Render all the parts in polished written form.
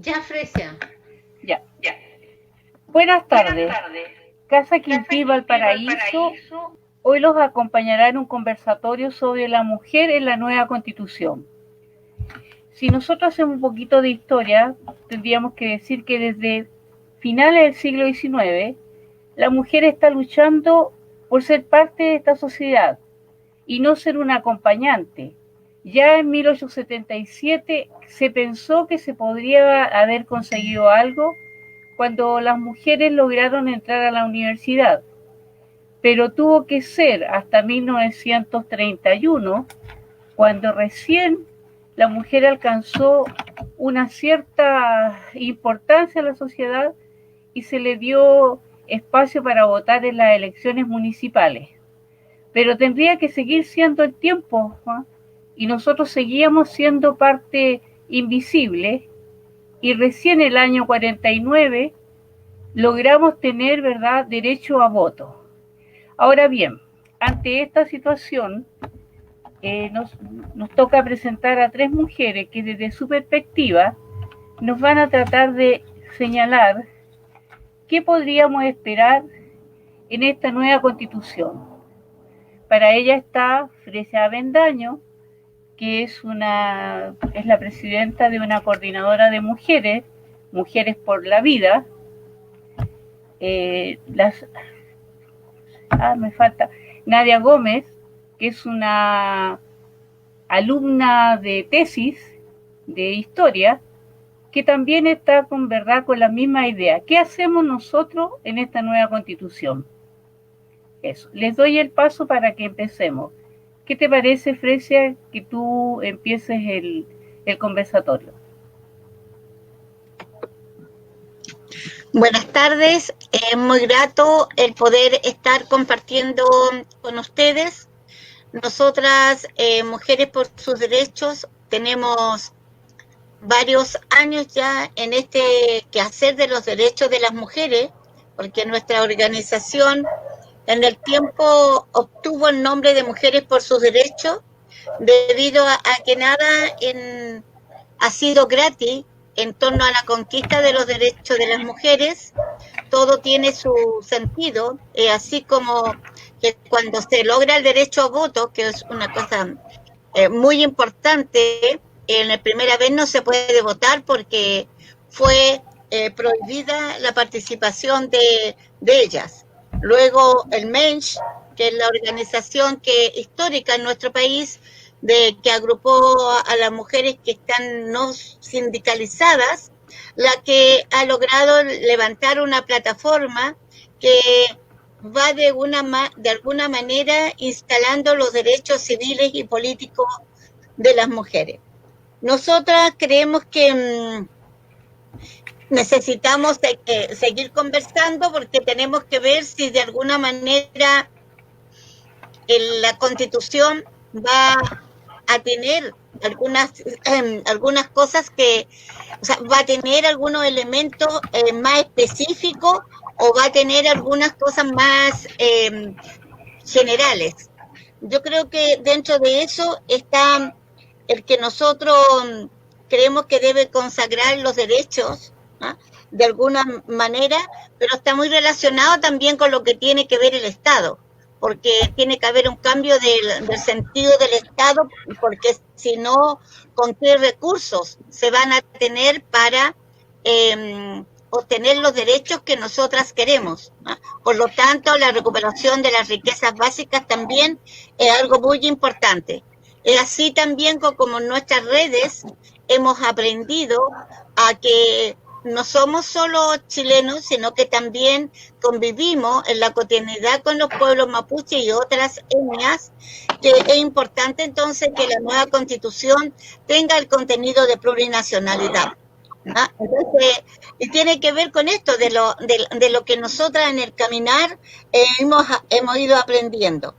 Ya, Fresia. Ya. Buenas tardes. Casa Quintil Valparaíso. Hoy los acompañará en un conversatorio sobre la mujer en la nueva Constitución. Si nosotros hacemos un poquito de historia, tendríamos que decir que desde finales del siglo XIX, la mujer está luchando por ser parte de esta sociedad y no ser una acompañante. Ya en 1877 se pensó que se podría haber conseguido algo cuando las mujeres lograron entrar a la universidad, pero tuvo que ser hasta 1931 cuando recién la mujer alcanzó una cierta importancia en la sociedad y se le dio espacio para votar en las elecciones municipales. Pero tendría que seguir siendo el tiempo, ¿no? Y nosotros seguíamos siendo parte invisible, y recién el año 49 logramos tener, ¿verdad?, derecho a voto. Ahora bien, ante esta situación, nos toca presentar a tres mujeres que desde su perspectiva nos van a tratar de señalar qué podríamos esperar en esta nueva constitución. Para ella está Fresia Avendaño, que es la presidenta de una coordinadora de mujeres, Mujeres por la Vida. Me falta Nadia Gómez, que es una alumna de tesis de historia, que también está con la misma idea. ¿Qué hacemos nosotros en esta nueva constitución? Eso. Les doy el paso para que empecemos. ¿Qué te parece, Fresia, que tú empieces el conversatorio? Buenas tardes, es muy grato el poder estar compartiendo con ustedes. Nosotras, Mujeres por sus Derechos, tenemos varios años ya en este quehacer de los derechos de las mujeres, porque nuestra organización en el tiempo obtuvo el nombre de Mujeres por sus Derechos, debido a que nada ha sido gratis en torno a la conquista de los derechos de las mujeres. Todo tiene su sentido, así como que cuando se logra el derecho a voto, que es una cosa muy importante, en la primera vez no se puede votar porque fue prohibida la participación de ellas. Luego el MENSH, que es la organización histórica en nuestro país, que agrupó a las mujeres que están no sindicalizadas, la que ha logrado levantar una plataforma que va de alguna manera instalando los derechos civiles y políticos de las mujeres. Nosotras creemos que necesitamos seguir conversando porque tenemos que ver si de alguna manera la Constitución va a tener algunas cosas va a tener algunos elementos más específicos o va a tener algunas cosas más generales. Yo creo que dentro de eso está el que nosotros creemos que debe consagrar los derechos, ¿no?, de alguna manera, pero está muy relacionado también con lo que tiene que ver el Estado, porque tiene que haber un cambio del sentido del Estado, porque si no, ¿con qué recursos se van a tener para obtener los derechos que nosotras queremos, ¿no? Por lo tanto, la recuperación de las riquezas básicas también es algo muy importante. Es así también como en nuestras redes hemos aprendido a que no somos solo chilenos, sino que también convivimos en la cotidianidad con los pueblos mapuche y otras etnias, que es importante entonces que la nueva Constitución tenga el contenido de plurinacionalidad. Entonces, y tiene que ver con esto de lo que nosotras en el caminar hemos ido aprendiendo.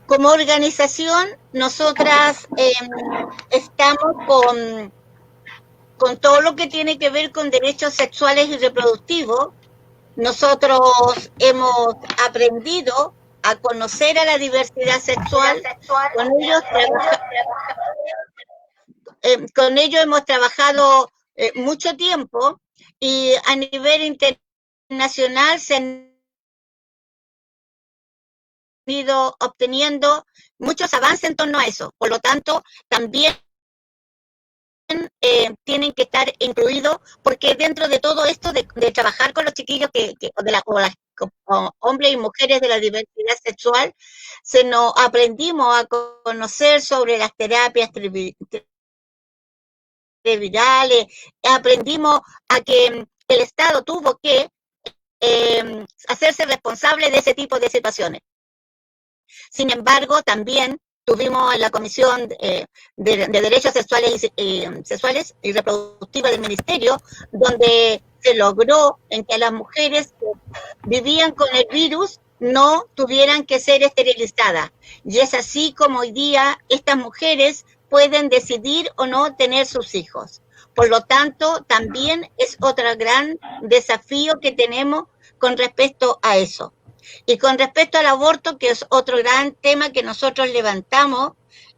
Como organización, nosotras estamos con todo lo que tiene que ver con derechos sexuales y reproductivos. Nosotros hemos aprendido a conocer a la diversidad sexual. Con ellos hemos trabajado mucho tiempo, y a nivel internacional se han ido obteniendo muchos avances en torno a eso. Por lo tanto, también tienen que estar incluidos, porque dentro de todo esto de trabajar con los chiquillos o hombres y mujeres de la diversidad sexual, se nos aprendimos a conocer sobre las terapias virales, aprendimos a que el Estado tuvo que hacerse responsable de ese tipo de situaciones. Sin embargo, también tuvimos en la Comisión de Derechos Sexuales y Reproductivos del Ministerio, donde se logró en que las mujeres que vivían con el virus no tuvieran que ser esterilizadas. Y es así como hoy día estas mujeres pueden decidir o no tener sus hijos. Por lo tanto, también es otro gran desafío que tenemos con respecto a eso. Y con respecto al aborto, que es otro gran tema que nosotros levantamos,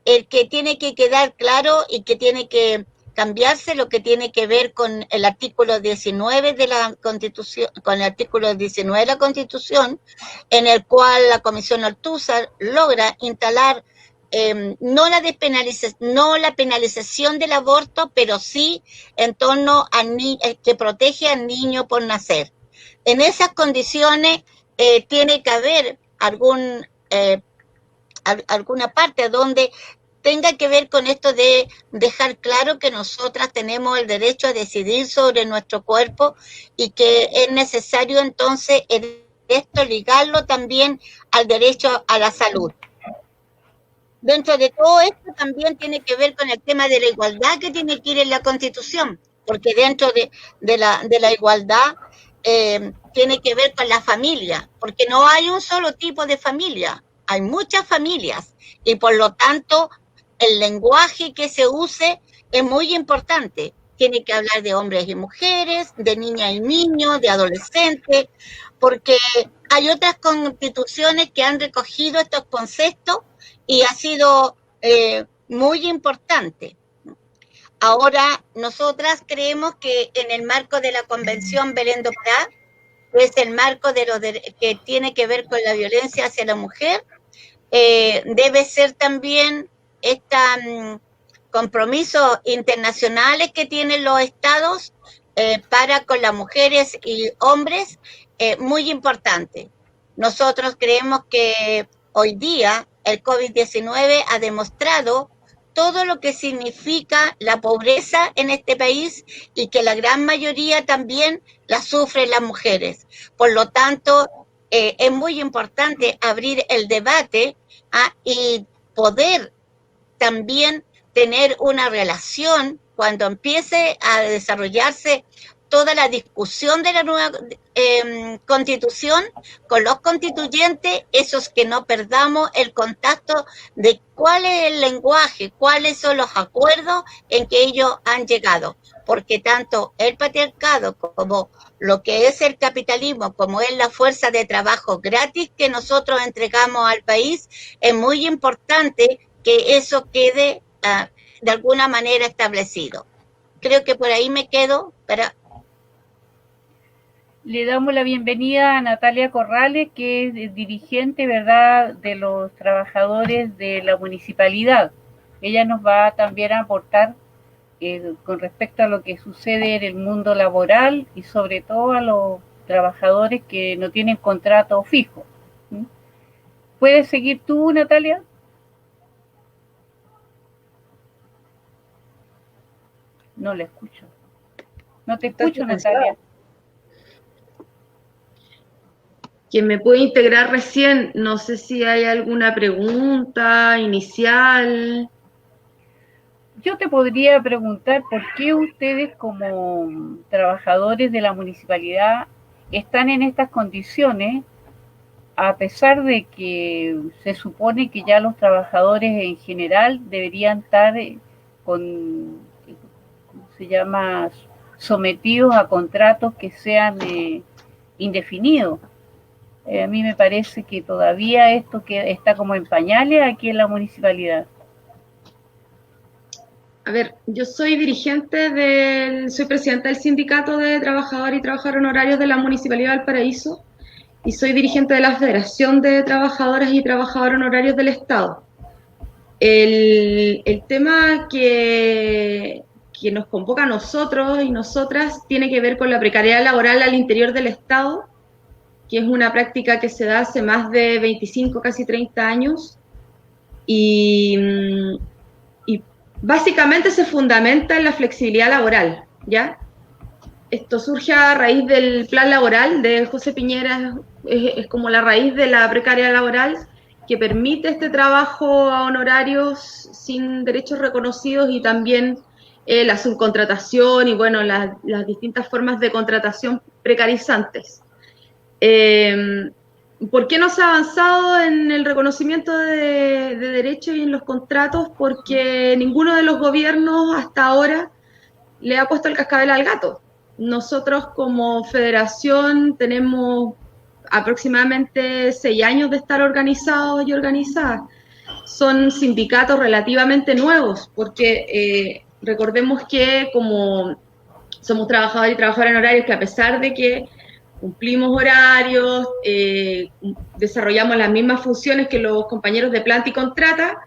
el que tiene que quedar claro y que tiene que cambiarse lo que tiene que ver con el artículo 19 de la Constitución, con el artículo 19 de la Constitución, en el cual la Comisión Ortúzar logra instalar no la penalización del aborto, pero sí en torno a que protege al niño por nacer. En esas condiciones tiene que haber alguna parte donde tenga que ver con esto de dejar claro que nosotras tenemos el derecho a decidir sobre nuestro cuerpo y que es necesario entonces esto ligarlo también al derecho a la salud. Dentro de todo esto también tiene que ver con el tema de la igualdad que tiene que ir en la Constitución, porque dentro de la igualdad tiene que ver con la familia, porque no hay un solo tipo de familia, hay muchas familias, y por lo tanto el lenguaje que se use es muy importante. Tiene que hablar de hombres y mujeres, de niñas y niños, de adolescentes, porque hay otras constituciones que han recogido estos conceptos y ha sido muy importante. Ahora, nosotras creemos que en el marco de la Convención Belén do Pará, que es el marco que tiene que ver con la violencia hacia la mujer, debe ser también estos compromisos internacionales que tienen los estados para con las mujeres y hombres, muy importante. Nosotros creemos que hoy día el COVID-19 ha demostrado todo lo que significa la pobreza en este país y que la gran mayoría también la sufren las mujeres. Por lo tanto, es muy importante abrir el debate y poder también tener una relación cuando empiece a desarrollarse toda la discusión de la nueva constitución con los constituyentes, esos que no perdamos el contacto de cuál es el lenguaje, cuáles son los acuerdos en que ellos han llegado, porque tanto el patriarcado como lo que es el capitalismo, como es la fuerza de trabajo gratis que nosotros entregamos al país, es muy importante que eso quede de alguna manera establecido. Creo que por ahí me quedo para... Le damos la bienvenida a Natalia Corrales, que es dirigente, ¿verdad?, de los trabajadores de la municipalidad. Ella nos va también a aportar con respecto a lo que sucede en el mundo laboral y sobre todo a los trabajadores que no tienen contrato fijo. ¿Mm? ¿Puedes seguir tú, Natalia? No le escucho. No te escucho, Natalia. Quien me puede integrar recién, no sé si hay alguna pregunta inicial. Yo te podría preguntar por qué ustedes como trabajadores de la municipalidad están en estas condiciones, a pesar de que se supone que ya los trabajadores en general deberían estar ¿cómo se llama?, sometidos a contratos que sean indefinidos. A mí me parece que todavía esto que está como en pañales aquí en la municipalidad. A ver, yo soy soy presidenta del Sindicato de Trabajadores y Trabajadoras Honorarios de la Municipalidad de Valparaíso y soy dirigente de la Federación de Trabajadoras y Trabajadores Honorarios del Estado. El tema que nos convoca a nosotros y nosotras tiene que ver con la precariedad laboral al interior del Estado, que es una práctica que se da hace más de 25, casi 30 años, y básicamente se fundamenta en la flexibilidad laboral, ¿ya? Esto surge a raíz del plan laboral de José Piñera, es como la raíz de la precariedad laboral que permite este trabajo a honorarios sin derechos reconocidos y también la subcontratación y, bueno, las distintas formas de contratación precarizantes. ¿Por qué no se ha avanzado en el reconocimiento de derechos y en los contratos? Porque ninguno de los gobiernos hasta ahora le ha puesto el cascabel al gato. Nosotros como federación tenemos aproximadamente 6 años de estar organizados y organizadas. Son sindicatos relativamente nuevos, porque recordemos que como somos trabajadores y trabajadoras en horarios, que a pesar de que cumplimos horarios, desarrollamos las mismas funciones que los compañeros de planta y contrata,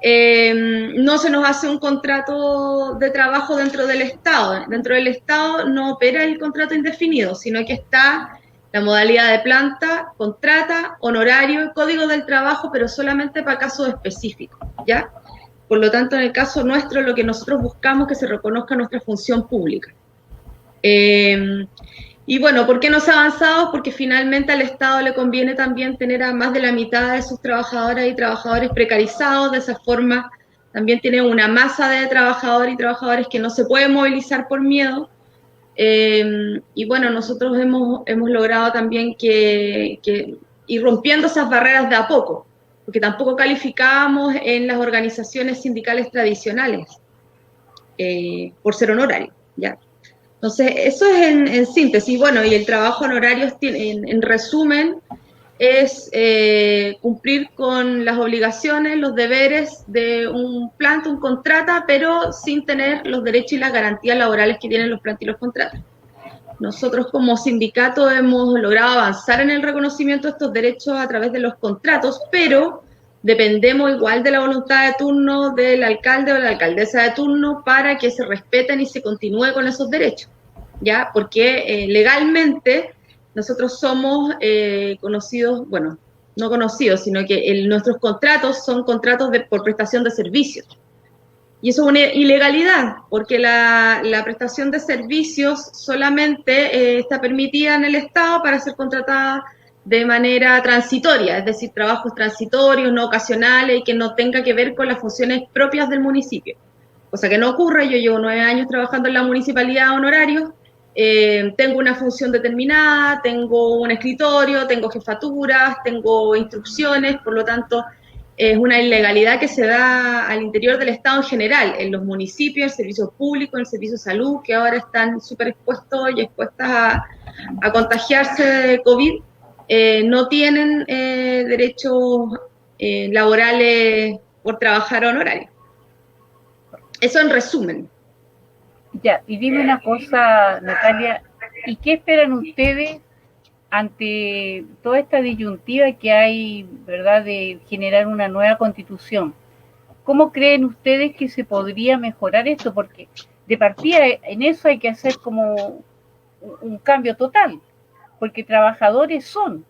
no se nos hace un contrato de trabajo dentro del Estado. Dentro del Estado no opera el contrato indefinido, sino que está la modalidad de planta, contrata, honorario, código del trabajo, pero solamente para casos específicos, ¿ya? Por lo tanto, en el caso nuestro, lo que nosotros buscamos es que se reconozca nuestra función pública. Y bueno, ¿por qué no se ha avanzado? Porque finalmente al Estado le conviene también tener a más de la mitad de sus trabajadoras y trabajadores precarizados. De esa forma también tiene una masa de trabajadores y trabajadores que no se puede movilizar por miedo. Y bueno, nosotros hemos logrado también que ir rompiendo esas barreras de a poco, porque tampoco calificábamos en las organizaciones sindicales tradicionales por ser honorario, ¿ya? Entonces, eso es en síntesis. Bueno, y el trabajo honorario, en resumen, es cumplir con las obligaciones, los deberes de un planta, un contrata, pero sin tener los derechos y las garantías laborales que tienen los plantas y los contratos. Nosotros como sindicato hemos logrado avanzar en el reconocimiento de estos derechos a través de los contratos, pero dependemos igual de la voluntad de turno del alcalde o la alcaldesa de turno para que se respeten y se continúe con esos derechos, ¿ya? Porque legalmente nosotros somos conocidos, bueno, no conocidos, sino que nuestros contratos son contratos por prestación de servicios. Y eso es una ilegalidad, porque la prestación de servicios solamente está permitida en el Estado para ser contratada de manera transitoria, es decir, trabajos transitorios, no ocasionales y que no tenga que ver con las funciones propias del municipio. Cosa que no ocurre. Yo llevo 9 años trabajando en la municipalidad honorarios, tengo una función determinada, tengo un escritorio, tengo jefaturas, tengo instrucciones, por lo tanto es una ilegalidad que se da al interior del Estado en general, en los municipios, el servicio público, el servicio de salud, que ahora están súper expuestos y expuestas a contagiarse de COVID. No tienen derechos laborales por trabajar honorario. Eso en resumen. Ya, y dime una cosa, Natalia, ¿y qué esperan ustedes ante toda esta disyuntiva que hay, ¿verdad?, de generar una nueva constitución? ¿Cómo creen ustedes que se podría mejorar esto? Porque de partida en eso hay que hacer como un cambio total, porque trabajadores son.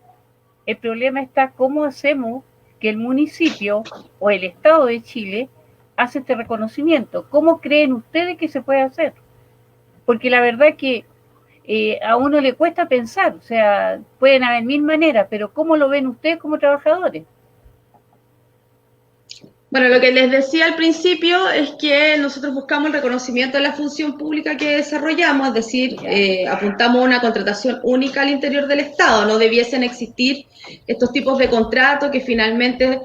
El problema está cómo hacemos que el municipio o el Estado de Chile hace este reconocimiento. ¿Cómo creen ustedes que se puede hacer? Porque la verdad es que a uno le cuesta pensar, o sea, pueden haber 1000 maneras, pero ¿cómo lo ven ustedes como trabajadores? Bueno, lo que les decía al principio es que nosotros buscamos el reconocimiento de la función pública que desarrollamos, es decir, apuntamos a una contratación única al interior del Estado. No debiesen existir estos tipos de contratos que finalmente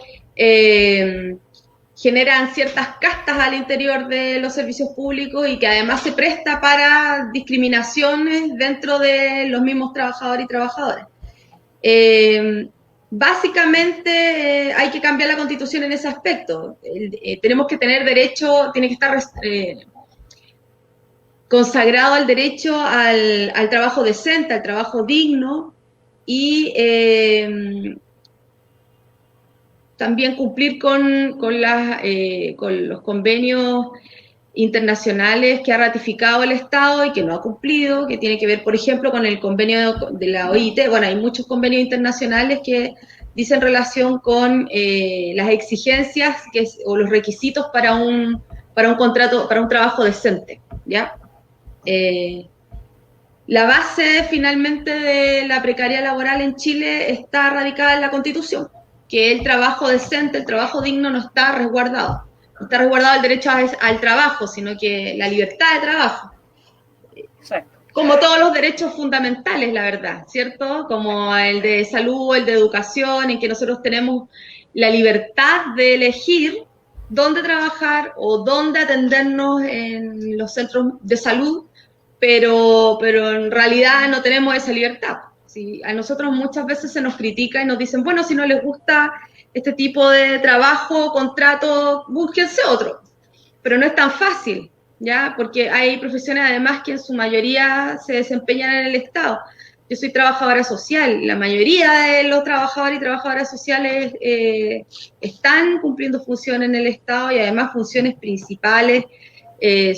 generan ciertas castas al interior de los servicios públicos y que además se presta para discriminaciones dentro de los mismos trabajadores y trabajadoras. básicamente hay que cambiar la Constitución en ese aspecto. Tenemos que tener derecho, tiene que estar consagrado el derecho al trabajo decente, al trabajo digno, y también cumplir con los convenios internacionales que ha ratificado el Estado y que no ha cumplido, que tiene que ver, por ejemplo, con el convenio de la OIT. Bueno, hay muchos convenios internacionales que dicen relación con las exigencias o los requisitos para un contrato, para un trabajo decente, ¿ya? La base finalmente de la precariedad laboral en Chile está radicada en la Constitución, que el trabajo decente, el trabajo digno no está resguardado. No está resguardado el derecho al trabajo, sino que la libertad de trabajo. Exacto. Como todos los derechos fundamentales, la verdad, ¿cierto? Como el de salud, el de educación, en que nosotros tenemos la libertad de elegir dónde trabajar o dónde atendernos en los centros de salud, pero en realidad no tenemos esa libertad. ¿Sí? A nosotros muchas veces se nos critica y nos dicen, bueno, si no les gusta este tipo de trabajo, contrato, búsquense otro. Pero no es tan fácil, ¿ya? Porque hay profesiones además que en su mayoría se desempeñan en el Estado. Yo soy trabajadora social, la mayoría de los trabajadores y trabajadoras sociales están cumpliendo funciones en el Estado y además funciones principales.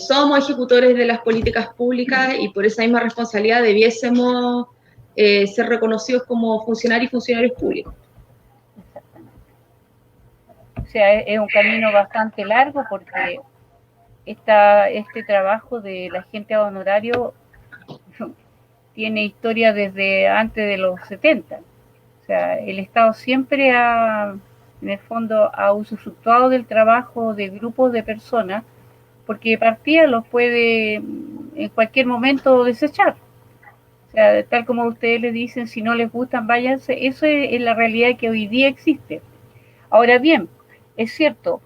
Somos ejecutores de las políticas públicas y por esa misma responsabilidad debiésemos ser reconocidos como funcionarios y funcionarios públicos. O sea, es un camino bastante largo porque este trabajo de la gente a honorario tiene historia desde antes de los 70. O sea, el Estado siempre en el fondo ha usufructuado del trabajo de grupos de personas porque partida los puede en cualquier momento desechar. O sea, tal como ustedes les dicen, si no les gustan, váyanse. Eso es la realidad que hoy día existe. Ahora bien, es cierto,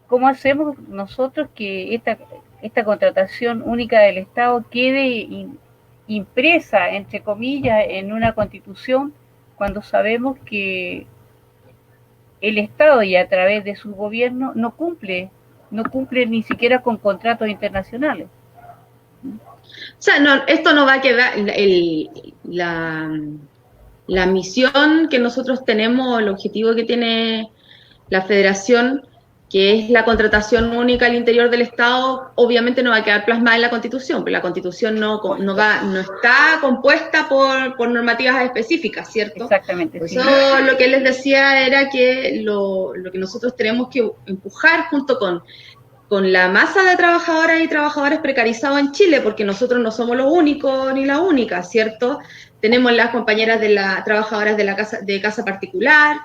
¿cómo hacemos nosotros que esta contratación única del Estado quede impresa, entre comillas, en una Constitución cuando sabemos que el Estado y a través de su gobierno no cumple ni siquiera con contratos internacionales? O sea, no, esto no va a quedar, la misión que nosotros tenemos, el objetivo que tiene la Federación, que es la contratación única al interior del Estado, obviamente no va a quedar plasmada en la Constitución, pero la Constitución no está compuesta por normativas específicas, ¿cierto? Exactamente. Por eso lo que les decía era que lo que nosotros tenemos que empujar junto con la masa de trabajadoras y trabajadores precarizados en Chile, porque nosotros no somos los únicos ni la única, ¿cierto? Tenemos las compañeras trabajadoras de casa particular,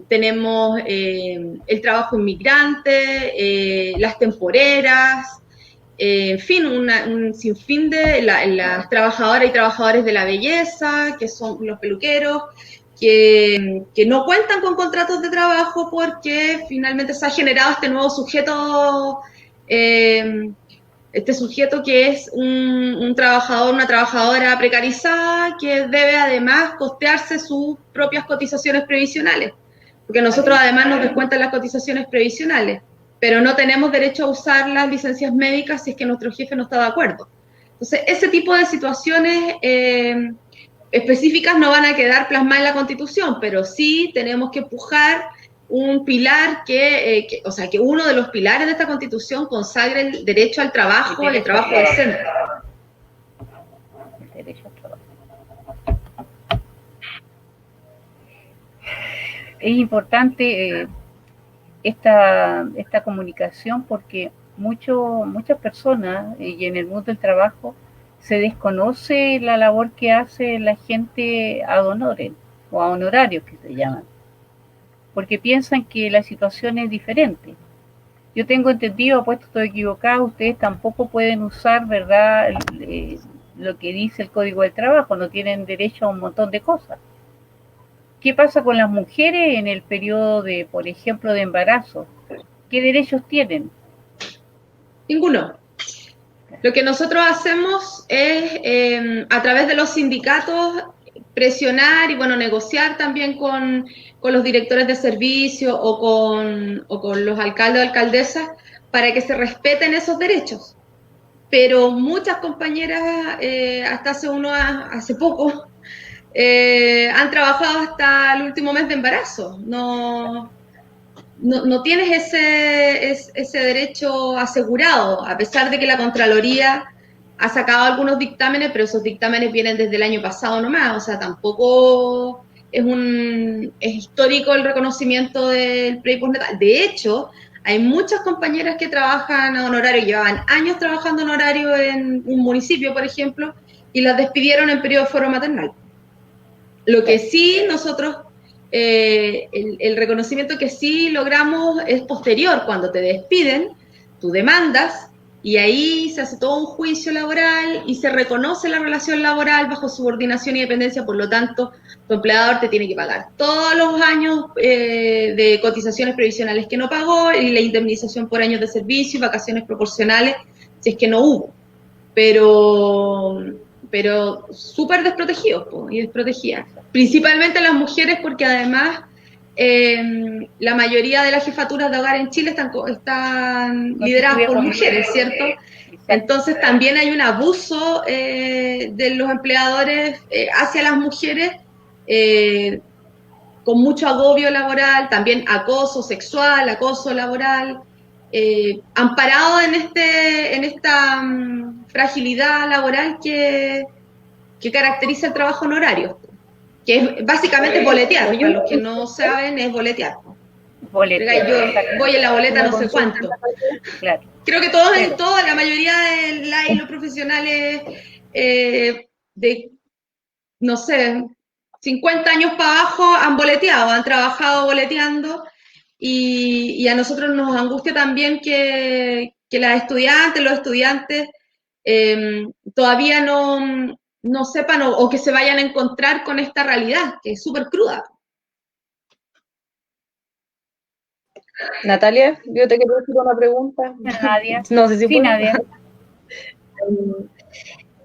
tenemos el trabajo inmigrante, las temporeras, en fin, un sinfín de las trabajadoras y trabajadores de la belleza, que son los peluqueros, que no cuentan con contratos de trabajo porque finalmente se ha generado este nuevo sujeto, este sujeto que es un trabajador, una trabajadora precarizada que debe además costearse sus propias cotizaciones previsionales, porque nosotros además nos descuentan las cotizaciones previsionales, pero no tenemos derecho a usar las licencias médicas si es que nuestro jefe no está de acuerdo. Entonces, ese tipo de situaciones específicas no van a quedar plasmadas en la Constitución, pero sí tenemos que empujar un pilar que uno de los pilares de esta Constitución consagre el derecho al trabajo, el trabajo decente. El derecho al trabajo. Es importante esta comunicación porque muchas personas y en el mundo del trabajo se desconoce la labor que hace la gente ad honorem o a honorarios que se llaman, porque piensan que la situación es diferente. Yo tengo entendido, apuesto estoy equivocado, ustedes tampoco pueden usar, ¿verdad?, lo que dice el Código del Trabajo, no tienen derecho a un montón de cosas. ¿Qué pasa con las mujeres en el periodo de, por ejemplo, de embarazo? ¿Qué derechos tienen? Ninguno. Lo que nosotros hacemos es, a través de los sindicatos, presionar y, bueno, negociar también con los directores de servicio o con los alcaldes o alcaldesas para que se respeten esos derechos. Pero muchas compañeras, hasta hace poco, han trabajado hasta el último mes de embarazo. No tienes ese derecho asegurado, a pesar de que la Contraloría ha sacado algunos dictámenes, pero esos dictámenes vienen desde el año pasado nomás, o sea, tampoco es histórico el reconocimiento del pre y postnatal. De hecho, hay muchas compañeras que trabajan a honorario, llevaban años trabajando en horario en un municipio, por ejemplo, y las despidieron en periodo de fuero maternal. Lo que sí nosotros, el reconocimiento que sí logramos es posterior, cuando te despiden, tú demandas, y ahí se hace todo un juicio laboral y se reconoce la relación laboral bajo subordinación y dependencia, por lo tanto, tu empleador te tiene que pagar todos los años de cotizaciones previsionales que no pagó y la indemnización por años de servicio y vacaciones proporcionales si es que no hubo. Pero súper desprotegidos y desprotegidas. Principalmente las mujeres, porque además la mayoría de las jefaturas de hogar en Chile están lideradas por mujeres, ¿cierto? Entonces también hay un abuso de los empleadores hacia las mujeres, con mucho agobio laboral, también acoso sexual, acoso laboral, amparado en esta fragilidad laboral que caracteriza el trabajo honorario, que es básicamente boletear. Para los que no saben, es boletear. Yo voy en la boleta no sé cuánto. Claro. Creo que la mayoría de los profesionales de, no sé, 50 años para abajo han boleteado, han trabajado boleteando, y a nosotros nos angustia también que las estudiantes, los estudiantes todavía no sepan o que se vayan a encontrar con esta realidad, que es súper cruda. Natalia, yo te quiero hacer una pregunta. Nadia. No sé si sí, Nadia.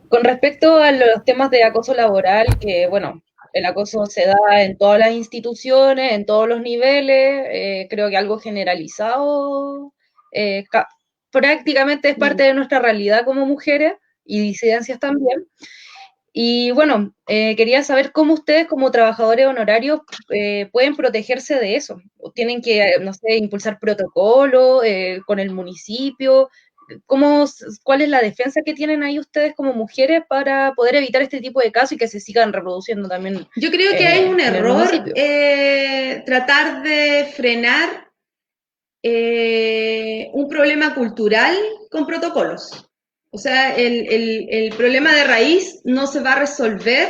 Con respecto a los temas de acoso laboral, que bueno, el acoso se da en todas las instituciones, en todos los niveles, creo que algo generalizado, prácticamente es parte de nuestra realidad como mujeres y disidencias también. Y bueno, quería saber cómo ustedes como trabajadores honorarios pueden protegerse de eso. ¿Tienen que, no sé, impulsar protocolos con el municipio? ¿Cuál es la defensa que tienen ahí ustedes como mujeres para poder evitar este tipo de casos y que se sigan reproduciendo también? Yo creo que hay un error tratar de frenar un problema cultural con protocolos. O sea, el problema de raíz no se va a resolver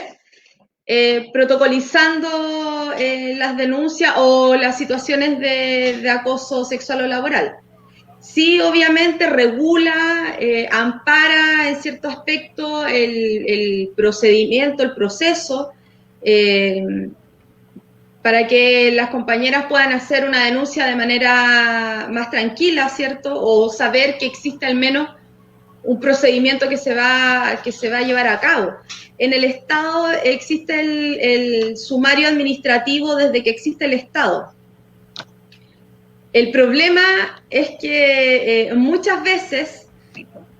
protocolizando las denuncias o las situaciones de acoso sexual o laboral. Sí, obviamente regula, ampara en cierto aspecto el procedimiento, el proceso, para que las compañeras puedan hacer una denuncia de manera más tranquila, ¿cierto? O saber que existe al menos un procedimiento que se va a llevar a cabo. En el Estado existe el sumario administrativo desde que existe el Estado. El problema es que muchas veces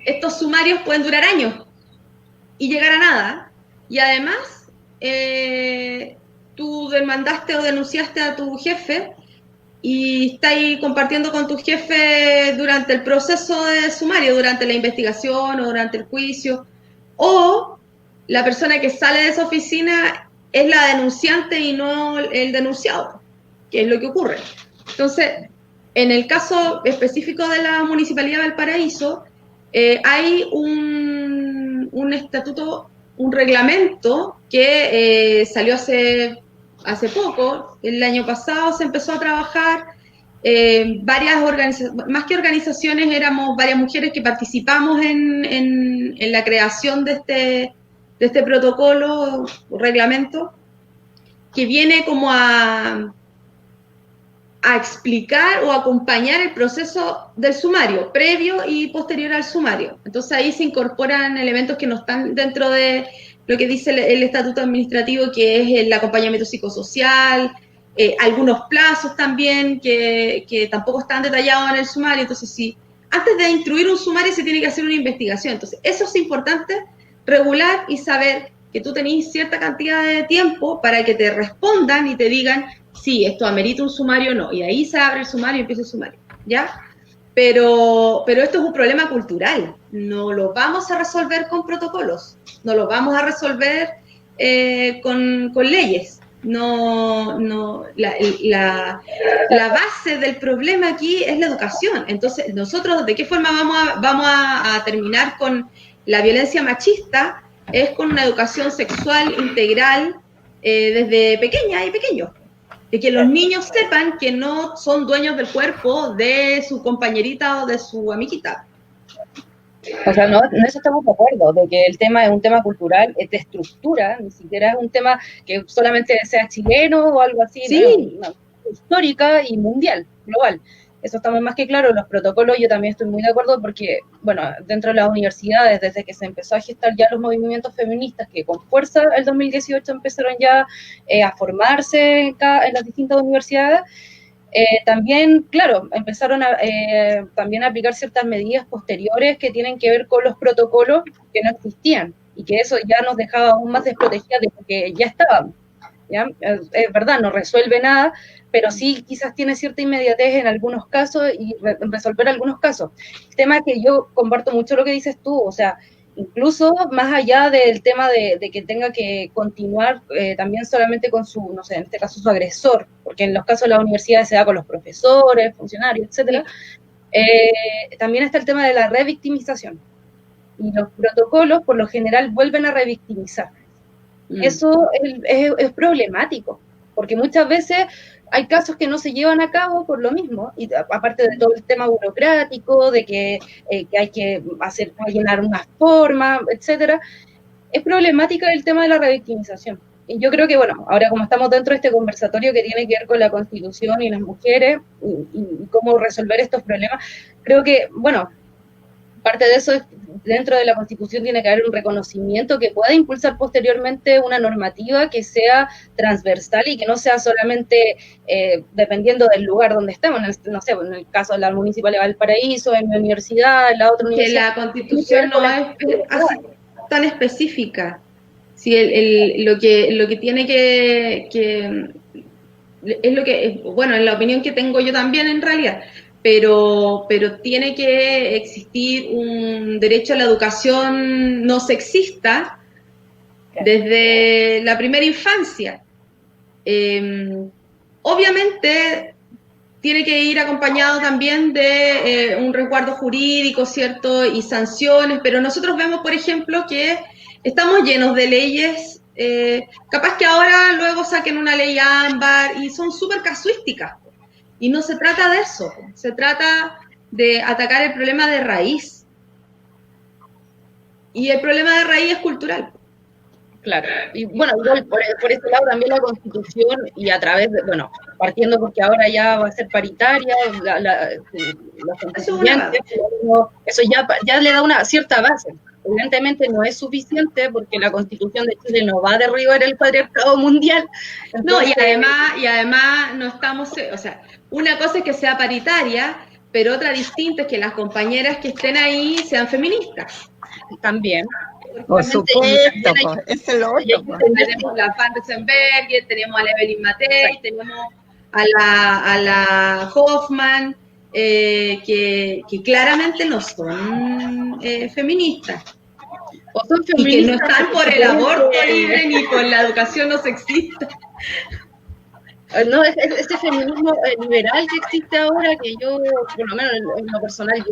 estos sumarios pueden durar años y llegar a nada. Y además, tú demandaste o denunciaste a tu jefe y está ahí compartiendo con tu jefe durante el proceso de sumario, durante la investigación o durante el juicio, o la persona que sale de esa oficina es la denunciante y no el denunciado, que es lo que ocurre. Entonces, en el caso específico de la Municipalidad de Valparaíso, hay un estatuto, un reglamento que salió hace poco. El año pasado se empezó a trabajar, varias organizaciones, más que organizaciones, éramos varias mujeres que participamos en la creación de este protocolo o reglamento, que viene como a explicar o acompañar el proceso del sumario, previo y posterior al sumario. Entonces ahí se incorporan elementos que no están dentro de lo que dice el estatuto administrativo, que es el acompañamiento psicosocial, algunos plazos también que tampoco están detallados en el sumario. Entonces, sí, antes de instruir un sumario se tiene que hacer una investigación. Entonces, eso es importante, regular y saber que tú tenés cierta cantidad de tiempo para que te respondan y te digan, sí, esto amerita un sumario o no. Y ahí se abre el sumario y empieza el sumario, ¿ya? Pero esto es un problema cultural. No lo vamos a resolver con protocolos, no lo vamos a resolver con leyes. La base del problema aquí es la educación. Entonces, nosotros, ¿de qué forma vamos a terminar con la violencia machista? Es con una educación sexual integral desde pequeña y pequeños. De que los niños sepan que no son dueños del cuerpo de su compañerita o de su amiguita. O sea, no, en eso estamos de acuerdo, de que el tema es un tema cultural, es de estructura, ni siquiera es un tema que solamente sea chileno o algo así, sí. No, histórica y mundial, global. Eso estamos más que claro. Los protocolos yo también estoy muy de acuerdo porque, bueno, dentro de las universidades, desde que se empezó a gestar ya los movimientos feministas, que con fuerza el 2018 empezaron ya a formarse en las distintas universidades, también, claro, empezaron también a aplicar ciertas medidas posteriores que tienen que ver con los protocolos que no existían y que eso ya nos dejaba aún más desprotegidas de lo que ya estábamos. ¿Ya? Es verdad, no resuelve nada, pero sí quizás tiene cierta inmediatez en algunos casos y resolver algunos casos. El tema es que yo comparto mucho lo que dices tú, o sea, incluso más allá del tema de que tenga que continuar también solamente con su, no sé, en este caso su agresor, porque en los casos de las universidades se da con los profesores, funcionarios, etcétera, también está el tema de la revictimización. Y los protocolos, por lo general, vuelven a revictimizar. Eso es problemático, porque muchas veces hay casos que no se llevan a cabo por lo mismo, y aparte de todo el tema burocrático, de que hay que llenar unas formas, etcétera, es problemática el tema de la revictimización. Y yo creo que, bueno, ahora como estamos dentro de este conversatorio que tiene que ver con la Constitución y las mujeres, y cómo resolver estos problemas, creo que, bueno, parte de eso es, dentro de la Constitución tiene que haber un reconocimiento que pueda impulsar posteriormente una normativa que sea transversal y que no sea solamente dependiendo del lugar donde estemos, no sé, en el caso de la Municipal de Valparaíso, en mi universidad, en la otra universidad. Que la Constitución no es así tan específica. Sí, lo que tiene que es lo que, bueno, en la opinión que tengo yo también en realidad, pero tiene que existir un derecho a la educación no sexista desde la primera infancia. Obviamente tiene que ir acompañado también de un resguardo jurídico, ¿cierto? Y sanciones, pero nosotros vemos, por ejemplo, que estamos llenos de leyes, capaz que ahora luego saquen una ley ámbar y son súper casuísticas. Y no se trata de eso, se trata de atacar el problema de raíz. Y el problema de raíz es cultural. Claro, y bueno, igual por este lado también la Constitución, y a través de, bueno, partiendo porque ahora ya va a ser paritaria, los constituyentes, eso ya le da una cierta base. Evidentemente no es suficiente porque la Constitución de Chile no va a derribar el patriarcado mundial. Entonces, no, y además no estamos, o sea, una cosa es que sea paritaria, pero otra distinta es que las compañeras que estén ahí sean feministas. También. Por supuesto, es el otro. Tenemos la Van Riesenberger, tenemos a la Evelyn Matei, tenemos a la Hoffman, que claramente no son feministas. O son feministas, y que no están por el aborto libre ni por la educación no sexista. No, este feminismo liberal que existe ahora, que yo, por lo menos en lo personal,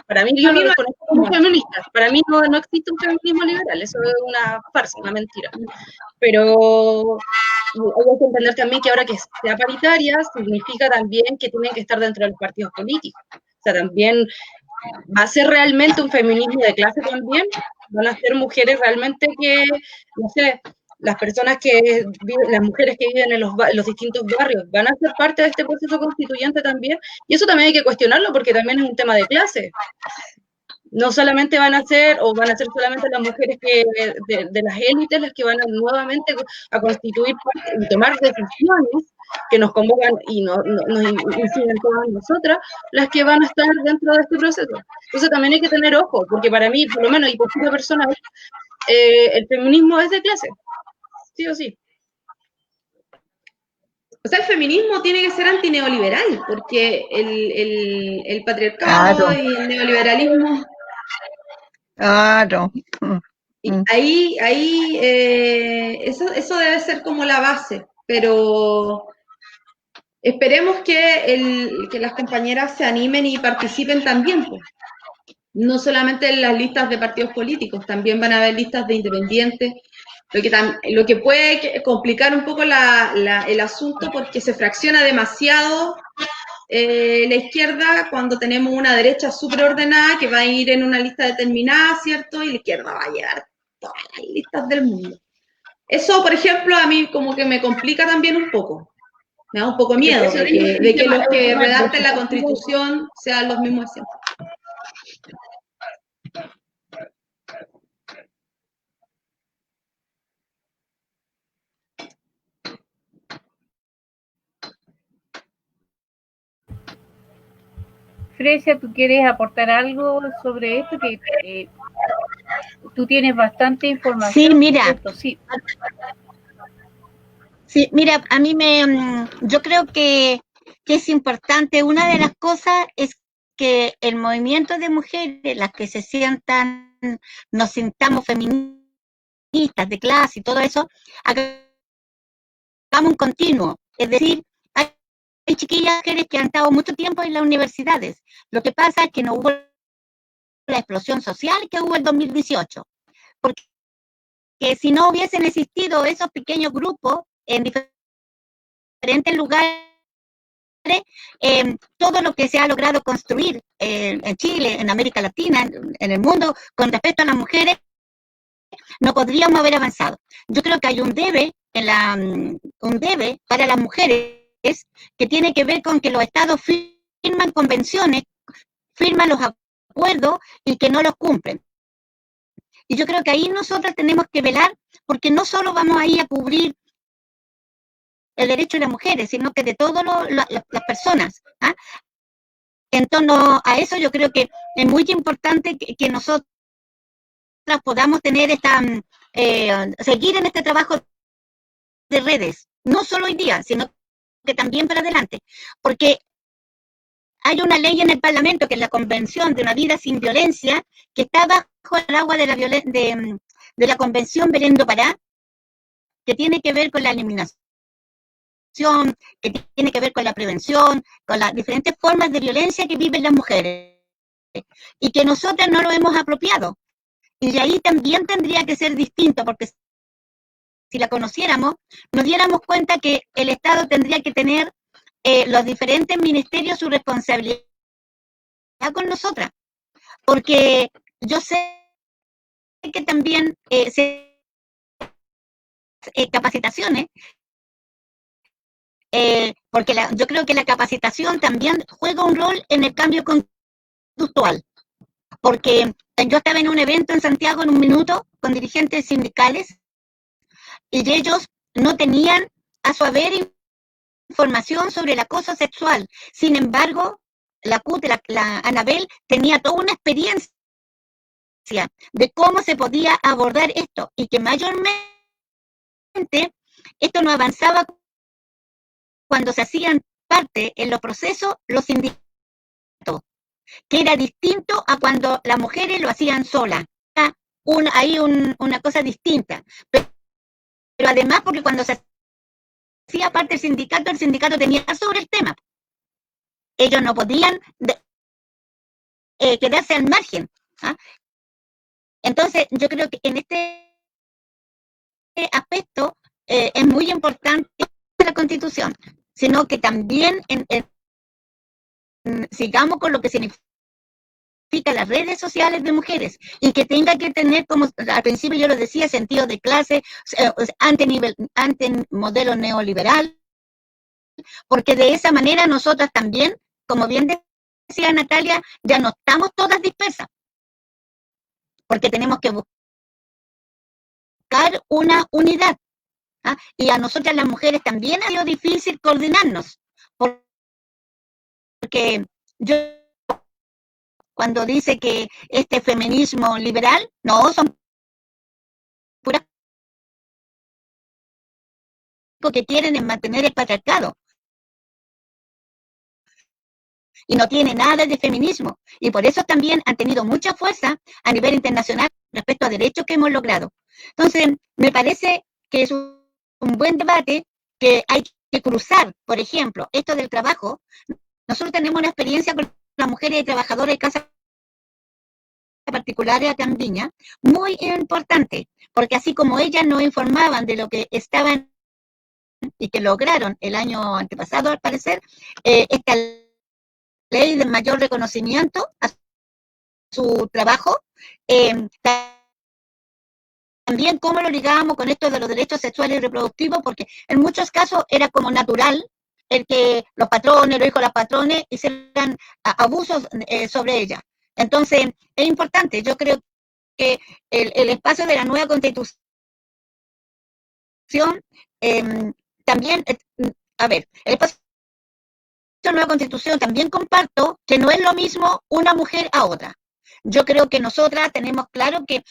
para mí yo lo desconozco como feminista. Para mí no existe un feminismo liberal, eso es una farsa, una mentira. Pero hay que entender también que ahora que sea paritaria, significa también que tienen que estar dentro de los partidos políticos. O sea, también va a ser realmente un feminismo de clase también, van a ser mujeres realmente que, no sé, las personas que viven, las mujeres que viven en los distintos barrios, van a ser parte de este proceso constituyente también, y eso también hay que cuestionarlo porque también es un tema de clase. no solamente van a ser, o van a ser solamente las mujeres que, de las élites las que van a nuevamente a constituir y tomar decisiones que nos convocan y nos inciden todas nosotras, las que van a estar dentro de este proceso. Entonces también hay que tener ojo, porque para mí, por lo menos, y por postura personal, el feminismo es de clase, sí o sí. O sea, el feminismo tiene que ser antineoliberal, porque el patriarcado Claro. y el neoliberalismo... Claro. Y ahí eso debe ser como la base, pero esperemos que las compañeras se animen y participen también, pues. No solamente en las listas de partidos políticos, también van a haber listas de independientes, lo que puede complicar un poco el asunto porque se fracciona demasiado la izquierda cuando tenemos una derecha súper ordenada que va a ir en una lista determinada, ¿cierto? Y la izquierda va a llegar todas las listas del mundo. Eso, por ejemplo, a mí como que me complica también un poco. Me da un poco miedo de que los que redacten la Constitución sean los mismos de siempre. Fresia, ¿tú quieres aportar algo sobre esto? Que tú tienes bastante información. Sí, mira. Esto, sí. Sí, mira, a mí yo creo que es importante. Una de las cosas es que el movimiento de mujeres, las que se sientan, nos sintamos feministas, de clase y todo eso, hagamos un continuo. Es decir, hay chiquillas mujeres que han estado mucho tiempo en las universidades. Lo que pasa es que no hubo la explosión social que hubo en 2018. Porque si no hubiesen existido esos pequeños grupos en diferentes lugares, todo lo que se ha logrado construir en Chile, en América Latina, en el mundo, con respecto a las mujeres, no podríamos haber avanzado. Yo creo que hay un debe para las mujeres que tiene que ver con que los estados firman convenciones, firman los acuerdos y que no los cumplen. Y yo creo que ahí nosotros tenemos que velar, porque no solo vamos a ir a cubrir el derecho de las mujeres, sino que de todas las personas. ¿Ah? En torno a eso, yo creo que es muy importante que nosotros podamos tener seguir en este trabajo de redes, no solo hoy día, sino que también para adelante, porque hay una ley en el Parlamento, que es la Convención de una Vida Sin Violencia, que está bajo el agua de la Convención Belén do Pará, que tiene que ver con la eliminación, que tiene que ver con la prevención, con las diferentes formas de violencia que viven las mujeres, y que nosotras no lo hemos apropiado. Y de ahí también tendría que ser distinto, porque si la conociéramos, nos diéramos cuenta que el Estado tendría que tener los diferentes ministerios su responsabilidad con nosotras. Porque yo sé que también capacitaciones, porque yo creo que la capacitación también juega un rol en el cambio conductual. Porque yo estaba en un evento en Santiago en un minuto con dirigentes sindicales y ellos no tenían a su haber información sobre el acoso sexual. Sin embargo, la Anabel tenía toda una experiencia de cómo se podía abordar esto y que mayormente esto no avanzaba cuando se hacían parte en los procesos los sindicatos, que era distinto a cuando las mujeres lo hacían solas. Hay una cosa distinta. Pero además, porque cuando se hacía parte del sindicato, el sindicato tenía sobre el tema. Ellos no podían quedarse al margen. ¿Ah? Entonces, yo creo que en este aspecto es muy importante la Constitución, sino que también sigamos con lo que significa las redes sociales de mujeres y que tenga que tener, como al principio yo lo decía, sentido de clase, ante modelo neoliberal, porque de esa manera nosotras también, como bien decía Natalia, ya no estamos todas dispersas. porque tenemos que buscar una unidad. ¿Ah? Y a nosotras las mujeres también ha sido difícil coordinarnos, porque yo cuando dice que este feminismo liberal, no, son puras que quieren es mantener el patriarcado y no tiene nada de feminismo, y por eso también han tenido mucha fuerza a nivel internacional respecto a derechos que hemos logrado. Entonces, me parece que es un buen debate que hay que cruzar. Por ejemplo, esto del trabajo, nosotros tenemos una experiencia con las mujeres trabajadoras de casas particulares acá en Viña, muy importante, porque así como ellas nos informaban de lo que estaban y que lograron el año antepasado, al parecer, esta ley de mayor reconocimiento a su trabajo, también cómo lo ligábamos con esto de los derechos sexuales y reproductivos, porque en muchos casos era como natural el que los patrones, los hijos de las patrones hicieran abusos sobre ellas. Entonces, es importante, yo creo que el espacio de la nueva constitución también, a ver, el espacio de la nueva constitución también comparto que no es lo mismo una mujer a otra. Yo creo que nosotras tenemos claro que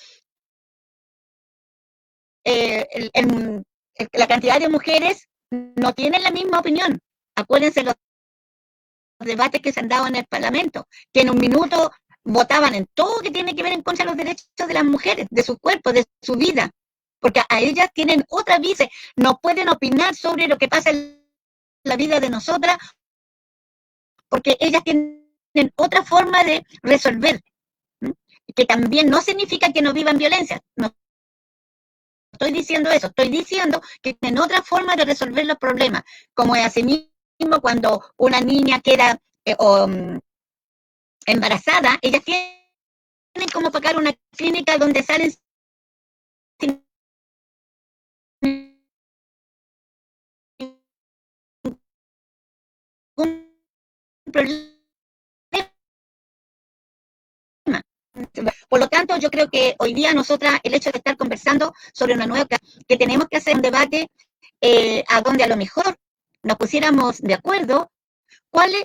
la cantidad de mujeres no tienen la misma opinión. Acuérdense los debates que se han dado en el Parlamento, que en un minuto votaban en todo que tiene que ver en contra de los derechos de las mujeres, de su cuerpo, de su vida, porque a ellas tienen otra vida, no pueden opinar sobre lo que pasa en la vida de nosotras, porque ellas tienen otra forma de resolver, que también no significa que no vivan violencia, no estoy diciendo eso, estoy diciendo que tienen otra forma de resolver los problemas, como es así mismo cuando una niña queda embarazada, ellas tienen como pagar una clínica donde salen sin ningún problema. Por lo tanto, yo creo que hoy día nosotras, el hecho de estar conversando sobre una nueva, que tenemos que hacer un debate a donde a lo mejor nos pusiéramos de acuerdo cuáles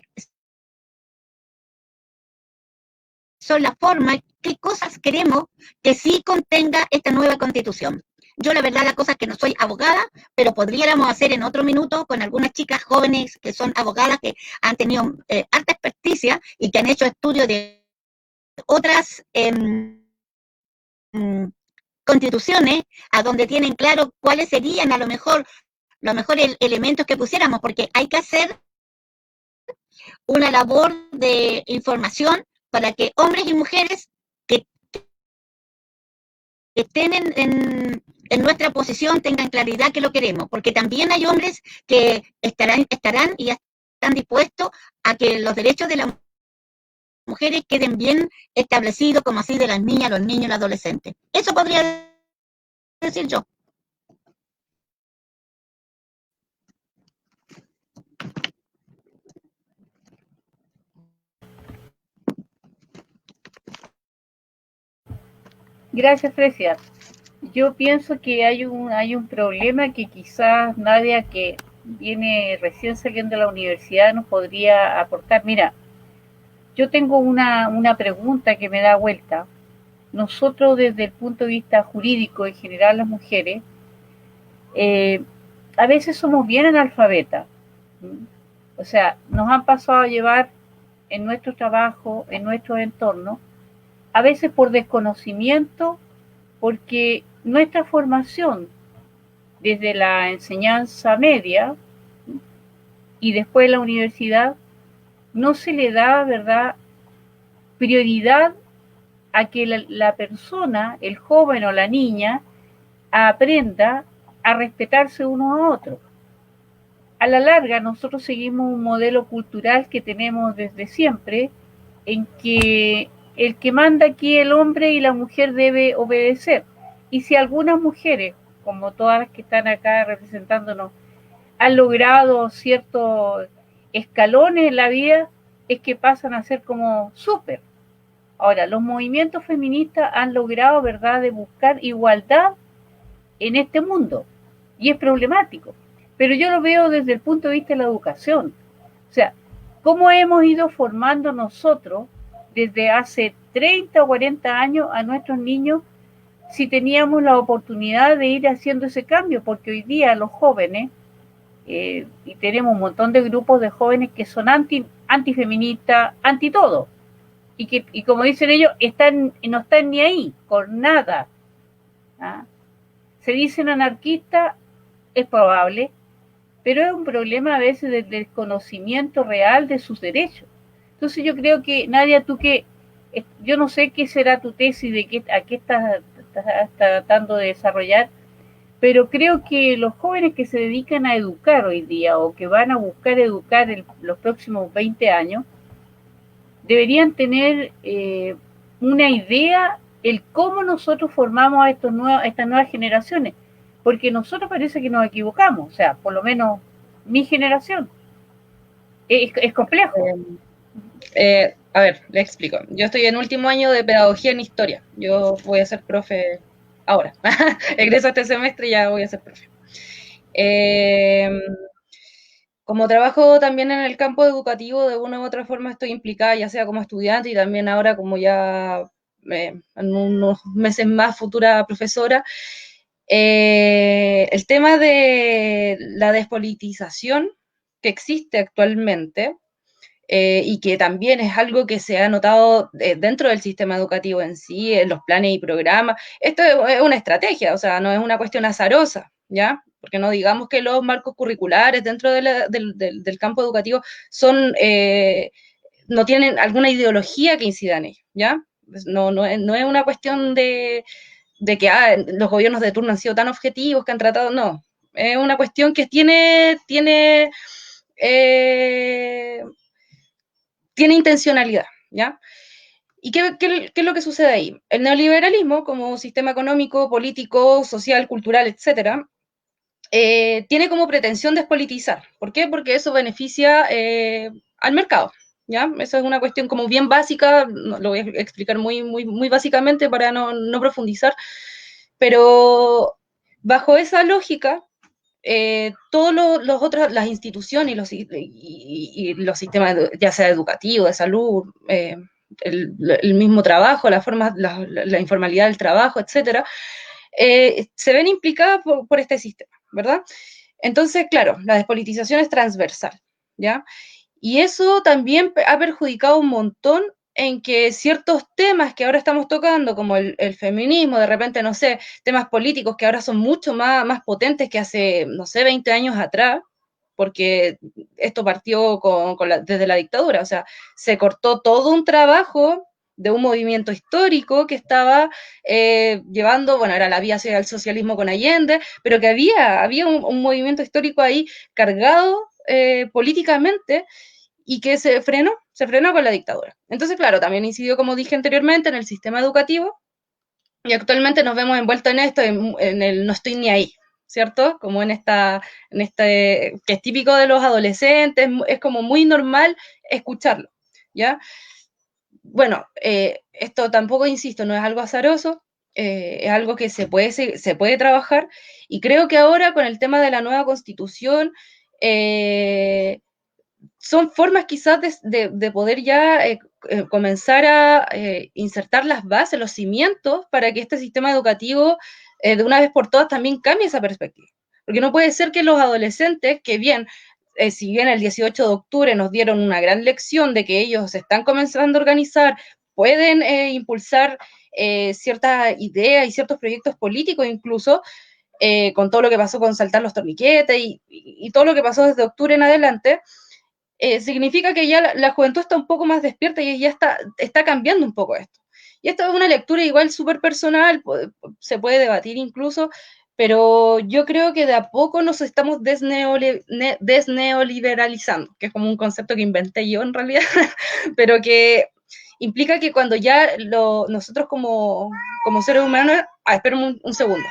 son las formas, qué cosas queremos que sí contenga esta nueva constitución. Yo la verdad la cosa es que no soy abogada, pero podríamos hacer en otro minuto con algunas chicas jóvenes que son abogadas, que han tenido alta experticia y que han hecho estudios de otras constituciones, a donde tienen claro cuáles serían a lo mejor los mejores elementos que pusiéramos, porque hay que hacer una labor de información para que hombres y mujeres que estén en nuestra posición tengan claridad que lo queremos, porque también hay hombres que estarán y están dispuestos a que los derechos de las mujeres queden bien establecidos, como así de las niñas, los niños y los adolescentes. Eso podría decir yo. Gracias, Fresia. Yo pienso que hay un problema que quizás Nadia, que viene recién saliendo de la universidad, nos podría aportar. Mira, yo tengo una pregunta que me da vuelta. Nosotros, desde el punto de vista jurídico, en general las mujeres, a veces somos bien analfabetas. O sea, nos han pasado a llevar en nuestro trabajo, en nuestro entorno, a veces por desconocimiento, porque nuestra formación desde la enseñanza media y después la universidad no se le da, ¿verdad?, prioridad a que la persona, el joven o la niña, aprenda a respetarse uno a otro. A la larga, nosotros seguimos un modelo cultural que tenemos desde siempre, en que el que manda aquí el hombre y la mujer debe obedecer. Y si algunas mujeres, como todas las que están acá representándonos, han logrado ciertos escalones en la vida, es que pasan a ser como súper. Ahora, los movimientos feministas han logrado, ¿verdad?, de buscar igualdad en este mundo, y es problemático, pero yo lo veo desde el punto de vista de la educación. O sea, ¿cómo hemos ido formando nosotros desde hace 30 o 40 años a nuestros niños si teníamos la oportunidad de ir haciendo ese cambio? Porque hoy día los jóvenes, y tenemos un montón de grupos de jóvenes que son antifeministas, anti todo, y como dicen ellos, no están ni ahí con nada. ¿Ah? Se dicen anarquistas, es probable, pero es un problema a veces del desconocimiento real de sus derechos. Entonces yo creo que, Nadia, yo no sé qué será tu tesis, a qué estás tratando de desarrollar, pero creo que los jóvenes que se dedican a educar hoy día o que van a buscar educar en los próximos 20 años, deberían tener una idea el cómo nosotros formamos a estas nuevas generaciones, porque nosotros parece que nos equivocamos, o sea, por lo menos mi generación. Es complejo. A ver, le explico. Yo estoy en último año de pedagogía en historia. Yo voy a ser profe ahora. Egreso este semestre y ya voy a ser profe. Como trabajo también en el campo educativo, de una u otra forma estoy implicada, ya sea como estudiante y también ahora como ya en unos meses más futura profesora. El tema de la despolitización que existe actualmente, y que también es algo que se ha notado dentro del sistema educativo en sí, en los planes y programas. Esto es una estrategia, o sea, no es una cuestión azarosa, ¿ya? Porque no digamos que los marcos curriculares dentro del campo educativo no tienen alguna ideología que incida en ello, ¿ya? No es una cuestión de que los gobiernos de turno han sido tan objetivos que han tratado, no. Es una cuestión que tiene intencionalidad, ¿ya? ¿Y qué es lo que sucede ahí? El neoliberalismo, como sistema económico, político, social, cultural, etcétera, tiene como pretensión despolitizar. ¿Por qué? Porque eso beneficia al mercado, ¿ya? Eso es una cuestión como bien básica, lo voy a explicar muy básicamente para no profundizar, pero bajo esa lógica, todos los otros, las instituciones y los sistemas, ya sea educativo, de salud, el mismo trabajo, la informalidad del trabajo, etcétera, se ven implicadas por este sistema, ¿verdad? Entonces, claro, la despolitización es transversal, ¿ya? Y eso también ha perjudicado un montón en que ciertos temas que ahora estamos tocando, como el feminismo, de repente, no sé, temas políticos que ahora son mucho más potentes que hace, no sé, 20 años atrás, porque esto partió desde la dictadura, o sea, se cortó todo un trabajo de un movimiento histórico que estaba llevando, bueno, era la vía hacia el socialismo con Allende, pero que había un movimiento histórico ahí cargado políticamente, y que se frenó con la dictadura. Entonces, claro, también incidió, como dije anteriormente, en el sistema educativo, y actualmente nos vemos envueltos en esto, en el no estoy ni ahí, ¿cierto? Como en este, que es típico de los adolescentes, es como muy normal escucharlo, ¿ya? Bueno, esto tampoco, insisto, no es algo azaroso, es algo que se puede trabajar, y creo que ahora con el tema de la nueva constitución, son formas quizás de poder ya comenzar a insertar las bases, los cimientos, para que este sistema educativo de una vez por todas también cambie esa perspectiva. Porque no puede ser que los adolescentes, que bien, si bien el 18 de octubre nos dieron una gran lección de que ellos se están comenzando a organizar, pueden impulsar ciertas ideas y ciertos proyectos políticos incluso, con todo lo que pasó con saltar los torniquetes y todo lo que pasó desde octubre en adelante, significa que ya la juventud está un poco más despierta y ya está cambiando un poco esto. Y esto es una lectura igual súper personal, se puede debatir incluso, pero yo creo que de a poco nos estamos desneoliberalizando, que es como un concepto que inventé yo en realidad, pero que implica que cuando ya nosotros como seres humanos... esperen un segundo.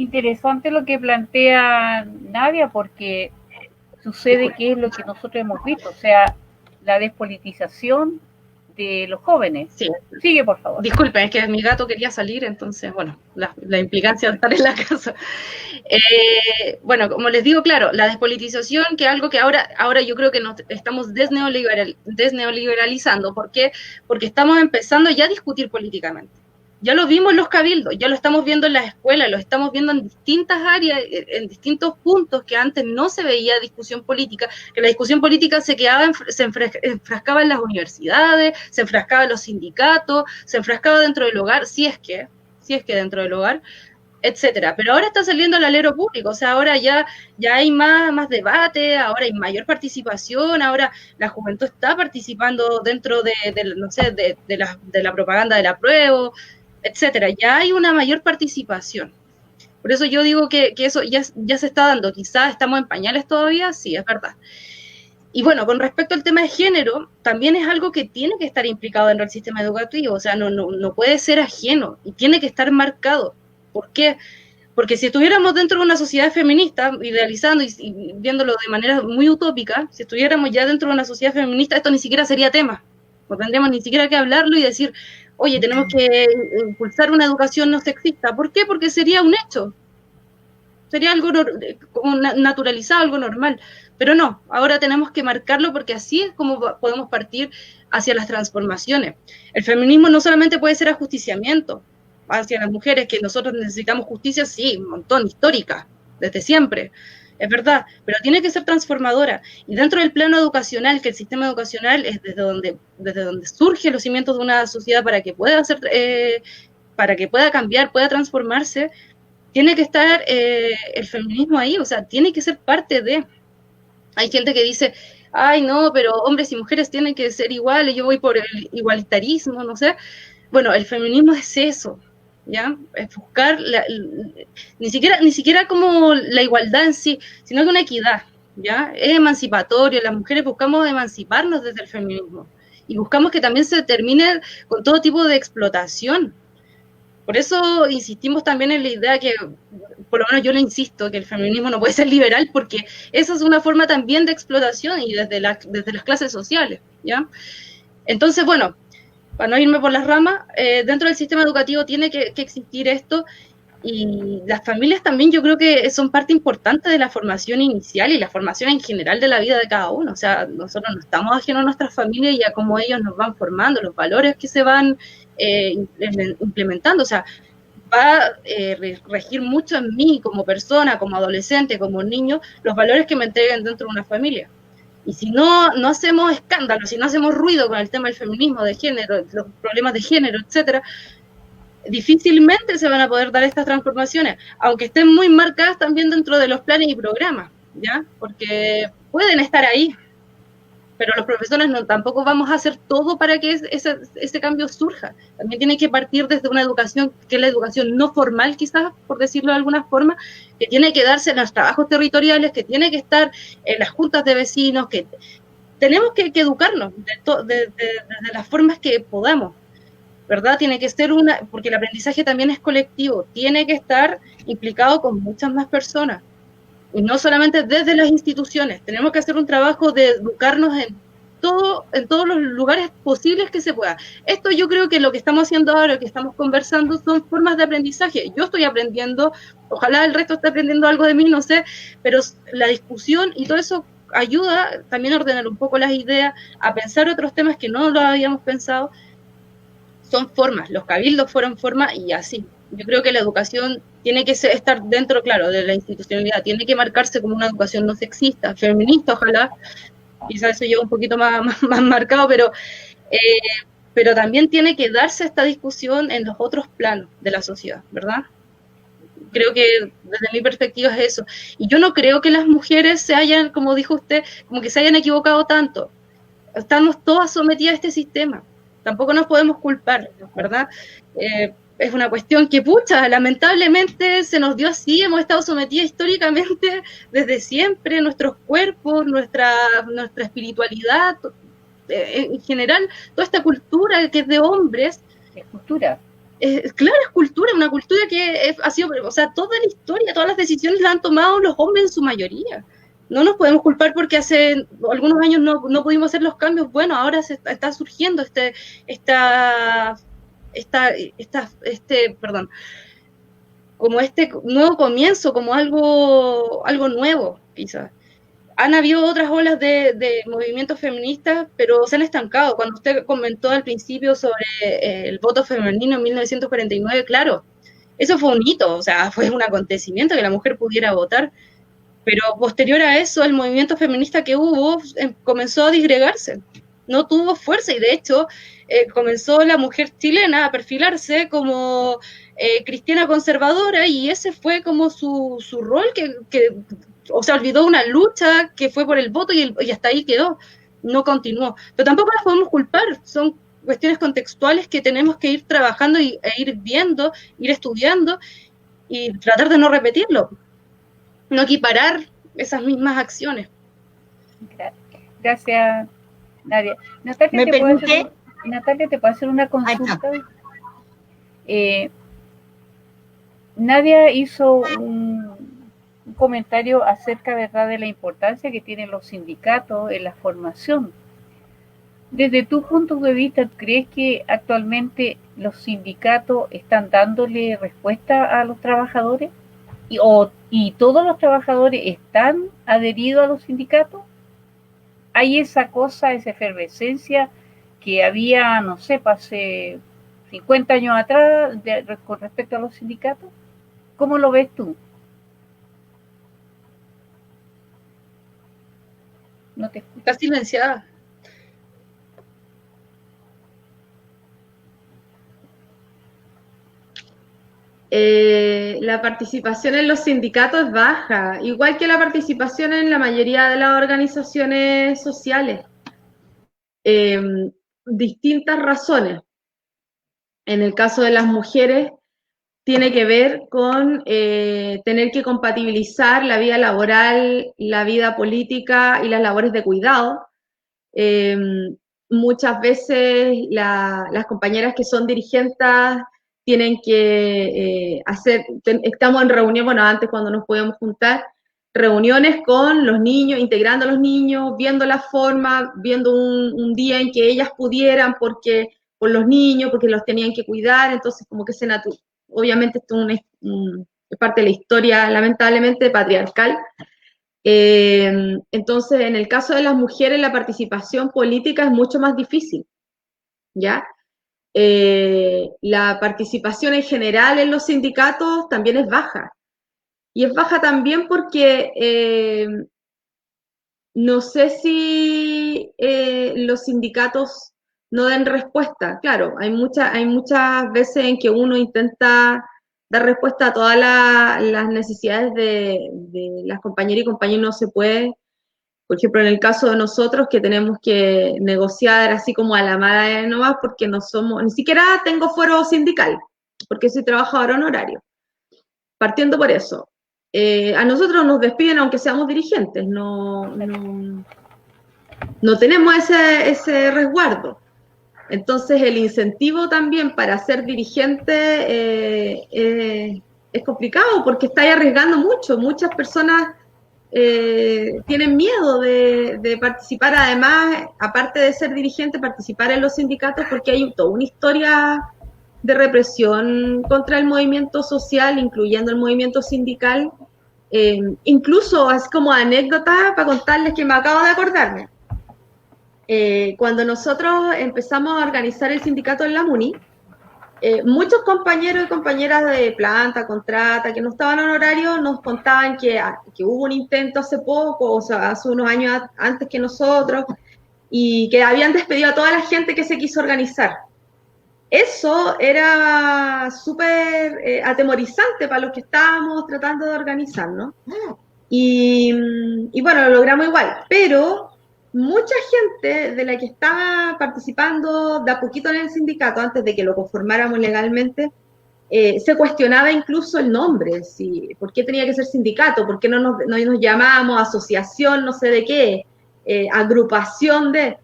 Interesante lo que plantea Nadia, porque sucede que es lo que nosotros hemos visto, o sea, la despolitización de los jóvenes. Sí. Sigue, por favor. Disculpen, es que mi gato quería salir, entonces, bueno, la implicancia de estar en la casa. Bueno, como les digo, claro, la despolitización, que es algo que ahora yo creo que nos estamos desneoliberalizando. ¿Por qué? Porque estamos empezando ya a discutir políticamente. Ya lo vimos en los cabildos, ya lo estamos viendo en las escuelas, lo estamos viendo en distintas áreas, en distintos puntos que antes no se veía discusión política, que la discusión política se enfrascaba en las universidades, se enfrascaba en los sindicatos, se enfrascaba dentro del hogar, si es que dentro del hogar, etcétera. Pero ahora está saliendo al alero público, o sea, ahora ya hay más debate, ahora hay mayor participación, ahora la juventud está participando dentro de la propaganda del apruebo, etcétera. Ya hay una mayor participación. Por eso yo digo que eso ya se está dando. Quizás estamos en pañales todavía, sí, es verdad. Y bueno, con respecto al tema de género, también es algo que tiene que estar implicado dentro del sistema educativo, o sea, no puede ser ajeno y tiene que estar marcado. ¿Por qué? Porque si estuviéramos dentro de una sociedad feminista, idealizando y viéndolo de manera muy utópica, si estuviéramos ya dentro de una sociedad feminista, esto ni siquiera sería tema. No tendríamos ni siquiera que hablarlo y decir, oye, tenemos que impulsar una educación no sexista. ¿Por qué? Porque sería un hecho. Sería algo como naturalizado, algo normal. Pero no, ahora tenemos que marcarlo porque así es como podemos partir hacia las transformaciones. El feminismo no solamente puede ser ajusticiamiento hacia las mujeres, que nosotros necesitamos justicia, sí, un montón, histórica, desde siempre. Es verdad, pero tiene que ser transformadora. Y dentro del plano educacional, que el sistema educacional es desde donde surgen los cimientos de una sociedad para que pueda cambiar, pueda transformarse, tiene que estar el feminismo ahí, o sea, tiene que ser parte de. Hay gente que dice, ay, no, pero hombres y mujeres tienen que ser iguales, yo voy por el igualitarismo, no sé. Bueno, el feminismo es eso, ¿ya? Es buscar ni siquiera como la igualdad en sí, sino que una equidad, ¿ya? Es emancipatorio, las mujeres buscamos emanciparnos desde el feminismo y buscamos que también se termine con todo tipo de explotación. Por eso insistimos también en la idea que, por lo menos yo le insisto, que el feminismo no puede ser liberal porque esa es una forma también de explotación y desde las clases sociales, ¿ya? Entonces, bueno, para no irme por las ramas, dentro del sistema educativo tiene que existir esto y las familias también yo creo que son parte importante de la formación inicial y la formación en general de la vida de cada uno. O sea, nosotros no estamos ajenos a nuestras familias y a cómo ellos nos van formando, los valores que se van implementando. O sea, va a regir mucho en mí como persona, como adolescente, como niño, los valores que me entreguen dentro de una familia. Y si no hacemos escándalo, si no hacemos ruido con el tema del feminismo, de género, los problemas de género, etcétera, difícilmente se van a poder dar estas transformaciones, aunque estén muy marcadas también dentro de los planes y programas, ¿ya? Porque pueden estar ahí, pero los profesores tampoco vamos a hacer todo para que ese cambio surja. También tiene que partir desde una educación, que es la educación no formal quizás, por decirlo de alguna forma, que tiene que darse en los trabajos territoriales, que tiene que estar en las juntas de vecinos, que tenemos que educarnos de las formas que podamos, ¿verdad? Tiene que ser porque el aprendizaje también es colectivo, tiene que estar implicado con muchas más personas. Y no solamente desde las instituciones, tenemos que hacer un trabajo de educarnos en todos los lugares posibles que se pueda. Esto yo creo que lo que estamos haciendo ahora, que estamos conversando, son formas de aprendizaje. Yo estoy aprendiendo, ojalá el resto esté aprendiendo algo de mí, no sé, pero la discusión y todo eso ayuda también a ordenar un poco las ideas, a pensar otros temas que no lo habíamos pensado. Son formas, los cabildos fueron formas y así. Yo creo que la educación tiene que estar dentro, claro, de la institucionalidad, tiene que marcarse como una educación no sexista, feminista, ojalá, quizás eso lleva un poquito más marcado, pero también tiene que darse esta discusión en los otros planos de la sociedad, ¿verdad? Creo que desde mi perspectiva es eso. Y yo no creo que las mujeres se hayan, como dijo usted, como que se hayan equivocado tanto. Estamos todas sometidas a este sistema. Tampoco nos podemos culpar, ¿verdad? Es una cuestión que, pucha, lamentablemente se nos dio así, hemos estado sometidas históricamente desde siempre, nuestros cuerpos, nuestra espiritualidad, en general, toda esta cultura que es de hombres. Es cultura. claro, es cultura, una cultura que ha sido, o sea, toda la historia, todas las decisiones las han tomado los hombres en su mayoría. No nos podemos culpar porque hace algunos años no pudimos hacer los cambios. Bueno, ahora está surgiendo como este nuevo comienzo, como algo nuevo, quizás. Han habido otras olas de movimientos feministas, pero se han estancado. Cuando usted comentó al principio sobre el voto femenino en 1949, claro, eso fue un hito, o sea, fue un acontecimiento que la mujer pudiera votar, pero posterior a eso, el movimiento feminista que hubo comenzó a disgregarse, no tuvo fuerza, y de hecho comenzó la mujer chilena a perfilarse como cristiana conservadora, y ese fue como su rol, o sea, olvidó una lucha que fue por el voto y hasta ahí quedó, no continuó. Pero tampoco las podemos culpar, son cuestiones contextuales que tenemos que ir trabajando e ir viendo, ir estudiando y tratar de no repetirlo, no equiparar esas mismas acciones. Gracias, Nadia. Natalia, ¿te puedo hacer una consulta? Nadia hizo un comentario acerca, ¿verdad?, de la importancia que tienen los sindicatos en la formación. Desde tu punto de vista, ¿crees que actualmente los sindicatos están dándole respuesta a los trabajadores? ¿Y todos los trabajadores están adheridos a los sindicatos? ¿Hay esa cosa, esa efervescencia que había, no sé, hace 50 años atrás con respecto a los sindicatos? ¿Cómo lo ves tú? No te escucho. Está silenciada. La participación en los sindicatos es baja, igual que la participación en la mayoría de las organizaciones sociales. Distintas razones. En el caso de las mujeres, tiene que ver con tener que compatibilizar la vida laboral, la vida política y las labores de cuidado. Muchas veces las compañeras que son dirigentes tienen que estamos en reunión, bueno, antes cuando nos podíamos juntar, reuniones con los niños, integrando a los niños, viendo la forma, viendo un día en que ellas pudieran por los niños, porque los tenían que cuidar, entonces como que obviamente esto es parte de la historia lamentablemente patriarcal. Entonces, en el caso de las mujeres, la participación política es mucho más difícil, ¿ya? La participación en general en los sindicatos también es baja. Y es baja también porque no sé si los sindicatos no den respuesta. Claro, hay muchas veces en que uno intenta dar respuesta a todas las necesidades de las compañeras y compañeros, no se puede. Por ejemplo, en el caso de nosotros, que tenemos que negociar así como a la mala de nomás, porque no somos, ni siquiera tengo fuero sindical, porque soy trabajadora honorario. Partiendo por eso. A nosotros nos despiden aunque seamos dirigentes, no tenemos ese resguardo. Entonces el incentivo también para ser dirigente es complicado porque estáis arriesgando mucho. Muchas personas tienen miedo de participar, además, aparte de ser dirigente, participar en los sindicatos, porque hay toda una historia de represión contra el movimiento social, incluyendo el movimiento sindical. Incluso es como anécdota para contarles que me acabo de acordarme. Cuando nosotros empezamos a organizar el sindicato en la MUNI, muchos compañeros y compañeras de planta, contrata, que no estaban honorarios, nos contaban que hubo un intento hace poco, o sea, hace unos años antes que nosotros, y que habían despedido a toda la gente que se quiso organizar. Eso era súper atemorizante para los que estábamos tratando de organizarnos. Y bueno, lo logramos igual, pero mucha gente de la que estaba participando de a poquito en el sindicato, antes de que lo conformáramos legalmente, se cuestionaba incluso el nombre, por qué tenía que ser sindicato, por qué no nos llamamos asociación, no sé de qué, agrupación de...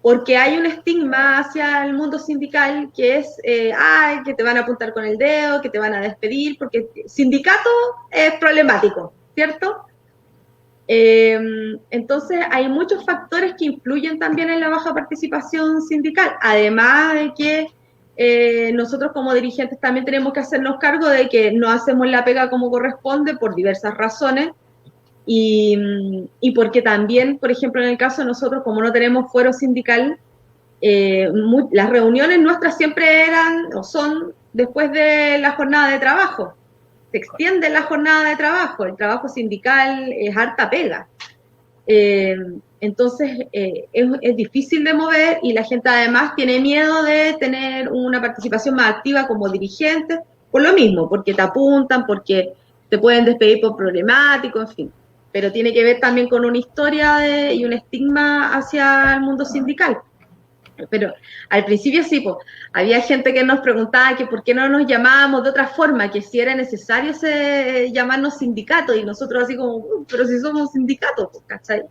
porque hay un estigma hacia el mundo sindical que es, que te van a apuntar con el dedo, que te van a despedir, porque sindicato es problemático, ¿cierto? Entonces hay muchos factores que influyen también en la baja participación sindical, además de que nosotros como dirigentes también tenemos que hacernos cargo de que no hacemos la pega como corresponde por diversas razones, y porque también, por ejemplo, en el caso de nosotros, como no tenemos fuero sindical, las reuniones nuestras siempre eran o son después de la jornada de trabajo. Se extiende la jornada de trabajo, el trabajo sindical es harta pega. Entonces es difícil de mover y la gente además tiene miedo de tener una participación más activa como dirigente, por lo mismo, porque te apuntan, porque te pueden despedir por problemático, en fin. Pero tiene que ver también con una historia y un estigma hacia el mundo sindical. Pero al principio sí, pues, había gente que nos preguntaba que por qué no nos llamábamos de otra forma, que si era necesario llamarnos sindicato, y nosotros así como, pero si somos un sindicato, pues, ¿cachai?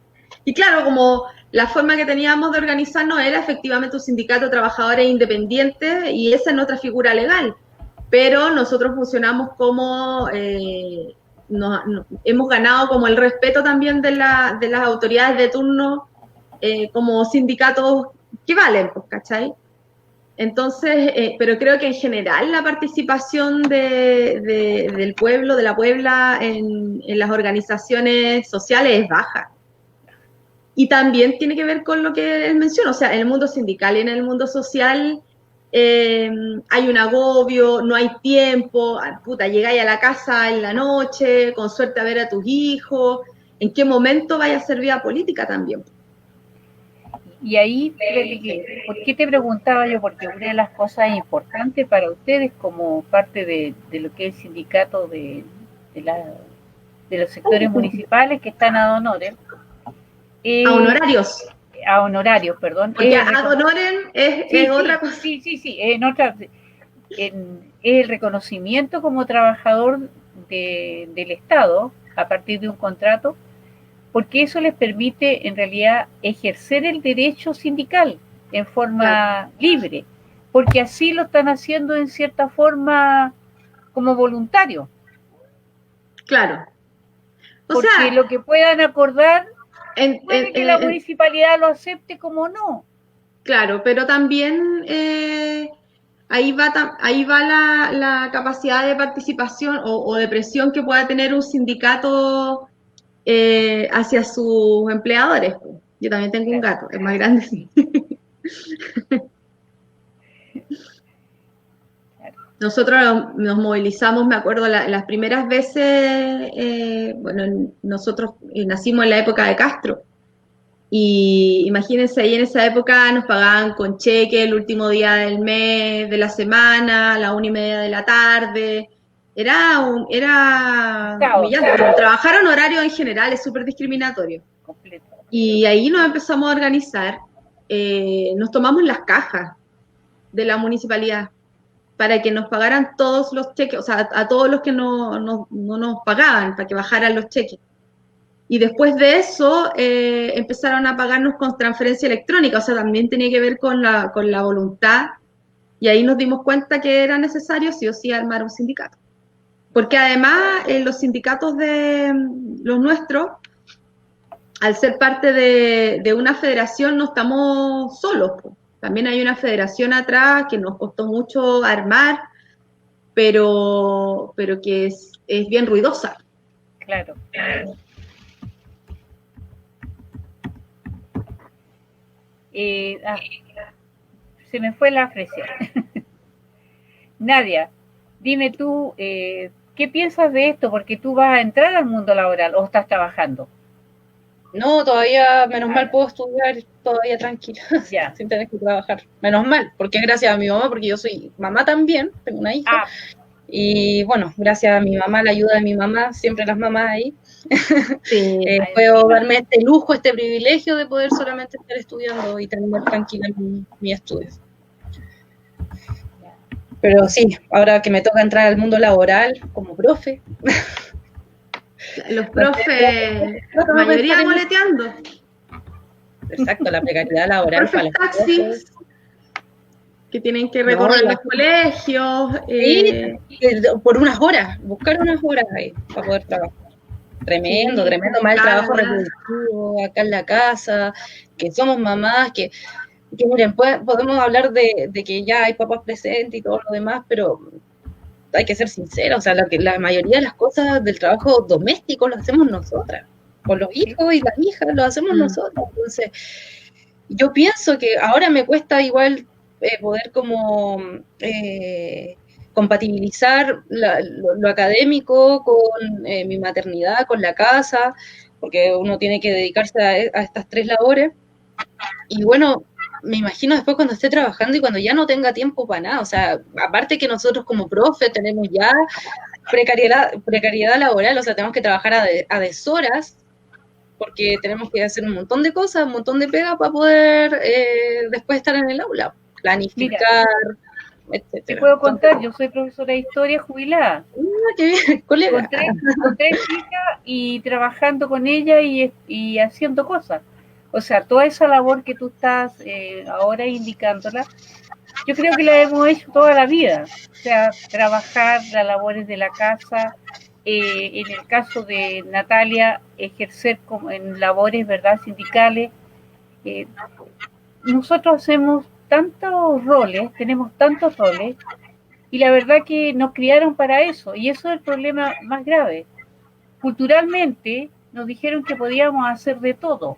Y claro, como la forma que teníamos de organizarnos era efectivamente un sindicato de trabajadores independientes, y esa es nuestra figura legal, pero nosotros funcionamos como, hemos ganado como el respeto también de las autoridades de turno, como sindicatos que valen, pues, ¿cachai? Entonces, pero creo que en general la participación del pueblo, de la Puebla en las organizaciones sociales es baja. Y también tiene que ver con lo que él menciona, o sea, en el mundo sindical y en el mundo social hay un agobio, no hay tiempo, llegáis a la casa en la noche, con suerte a ver a tus hijos, ¿en qué momento vaya a hacer vida política también? Y ahí, ¿por qué te preguntaba yo? Porque una de las cosas importantes para ustedes como parte de lo que es el sindicato de los sectores municipales que están ad honorem. A honorarios. A honorarios, perdón. Porque ad honorem es otra cosa. Sí, es el reconocimiento como trabajador del Estado a partir de un contrato, porque eso les permite en realidad ejercer el derecho sindical en forma libre, porque así lo están haciendo en cierta forma como voluntario. Claro. Porque lo que puedan acordar puede que la municipalidad lo acepte como no. Claro, pero también ahí va la capacidad de participación o de presión que pueda tener un sindicato hacia sus empleadores. Yo también tengo un gato, es más grande, sí. Nosotros nos movilizamos, me acuerdo, las primeras veces, nosotros nacimos en la época de Castro, y imagínense, ahí en esa época nos pagaban con cheque el último día del mes, de la semana, a la 1:30 de la tarde. Era humillante. Trabajar en horario en general es súper discriminatorio. Completo. Y ahí nos empezamos a organizar. Nos tomamos las cajas de la municipalidad para que nos pagaran todos los cheques, o sea, a todos los que no nos pagaban, para que bajaran los cheques. Y después de eso empezaron a pagarnos con transferencia electrónica, o sea, también tenía que ver con la voluntad, y ahí nos dimos cuenta que era necesario sí o sí armar un sindicato. Porque además los sindicatos de los nuestros, al ser parte de una federación, no estamos solos, pues. También hay una federación atrás que nos costó mucho armar, pero que es bien ruidosa. Claro. Se me fue la frase. Nadia, dime tú, ¿qué piensas de esto? Porque tú vas a entrar al mundo laboral o estás trabajando. No, todavía, menos mal puedo estudiar todavía tranquila, sin tener que trabajar. Menos mal, porque gracias a mi mamá, porque yo soy mamá también, tengo una hija. Y bueno, gracias a mi mamá, la ayuda de mi mamá, siempre las mamás ahí, sí, puedo darme este lujo, este privilegio de poder solamente estar estudiando y tener tranquila mi estudio. Pero sí, ahora que me toca entrar al mundo laboral como profe. Los profes, la mayoría boleteando. Exacto, la precariedad laboral para las taxis que tienen que recorrer los colegios. Por unas horas, buscar unas horas ahí para poder trabajar. Tremendo mal trabajo reproductivo acá en la casa, que somos mamás, que miren, podemos hablar de que ya hay papás presentes y todo lo demás, pero hay que ser sinceros, o sea, la mayoría de las cosas del trabajo doméstico lo hacemos nosotras, con los hijos y las hijas lo hacemos nosotros. Entonces, yo pienso que ahora me cuesta igual poder como compatibilizar lo académico con mi maternidad, con la casa, porque uno tiene que dedicarse a estas 3 labores. Y bueno, me imagino después cuando esté trabajando y cuando ya no tenga tiempo para nada, o sea, aparte que nosotros como profe tenemos ya precariedad laboral, o sea, tenemos que trabajar a deshoras, porque tenemos que hacer un montón de cosas, un montón de pega para poder después estar en el aula, planificar, etcétera. Te puedo contar, yo soy profesora de historia jubilada. Qué bien, colega. Con 3 chicas y trabajando con ella y haciendo cosas. O sea, toda esa labor que tú estás ahora indicándola, yo creo que la hemos hecho toda la vida. O sea, trabajar las labores de la casa, en el caso de Natalia, ejercer en labores, ¿verdad?, sindicales. Nosotros hacemos tantos roles, tenemos tantos roles, y la verdad que nos criaron para eso, y eso es el problema más grave. Culturalmente nos dijeron que podíamos hacer de todo.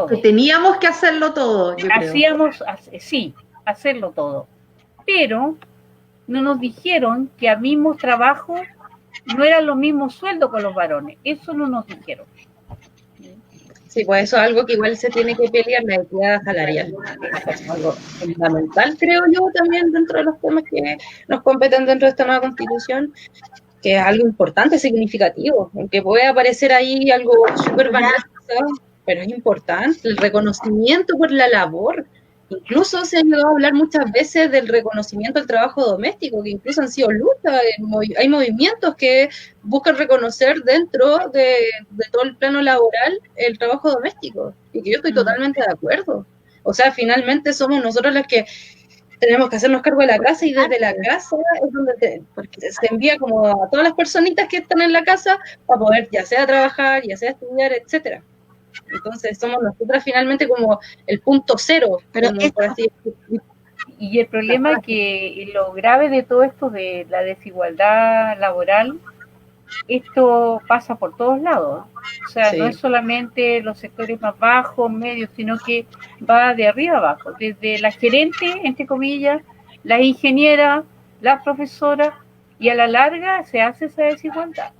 Que teníamos que hacerlo todo, yo creo. Sí, hacerlo todo. Pero no nos dijeron que al mismo trabajo no eran los mismos sueldos con los varones. Eso no nos dijeron. Sí, pues eso es algo que igual se tiene que pelear, la equidad salarial. Es algo fundamental, creo yo, también dentro de los temas que nos competen dentro de esta nueva Constitución, que es algo importante, significativo, aunque puede aparecer ahí algo súper banalizado, pero es importante, el reconocimiento por la labor. Incluso se ha llegado a hablar muchas veces del reconocimiento al trabajo doméstico, que incluso han sido luchas, hay movimientos que buscan reconocer dentro de todo el plano laboral el trabajo doméstico, y que yo estoy totalmente de acuerdo. O sea, finalmente somos nosotros las que tenemos que hacernos cargo de la casa, y desde la casa es donde porque se envía como a todas las personitas que están en la casa para poder ya sea trabajar, ya sea estudiar, etcétera. Entonces somos nosotras finalmente como el punto cero, pero por así decirlo. Y el problema es que lo grave de todo esto de la desigualdad laboral, esto pasa por todos lados. O sea, no es solamente los sectores más bajos, medios, sino que va de arriba abajo, desde la gerente, entre comillas, la ingeniera, la profesora, y a la larga se hace esa desigualdad.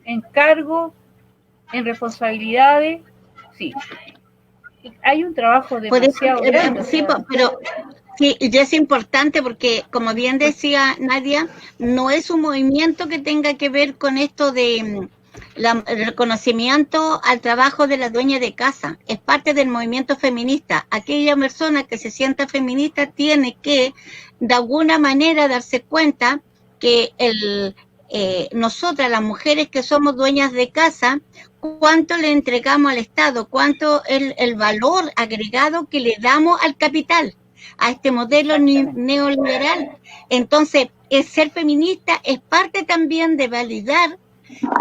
En cargos, en responsabilidades, sí. Hay un trabajo demasiado grande. Sí, pero sí, y es importante porque, como bien decía Nadia, no es un movimiento que tenga que ver con esto de el reconocimiento al trabajo de la dueña de casa. Es parte del movimiento feminista. Aquella persona que se sienta feminista tiene que, de alguna manera, darse cuenta que nosotras, las mujeres que somos dueñas de casa, cuánto le entregamos al Estado, cuánto el valor agregado que le damos al capital, a este modelo neoliberal. Entonces, el ser feminista es parte también de validar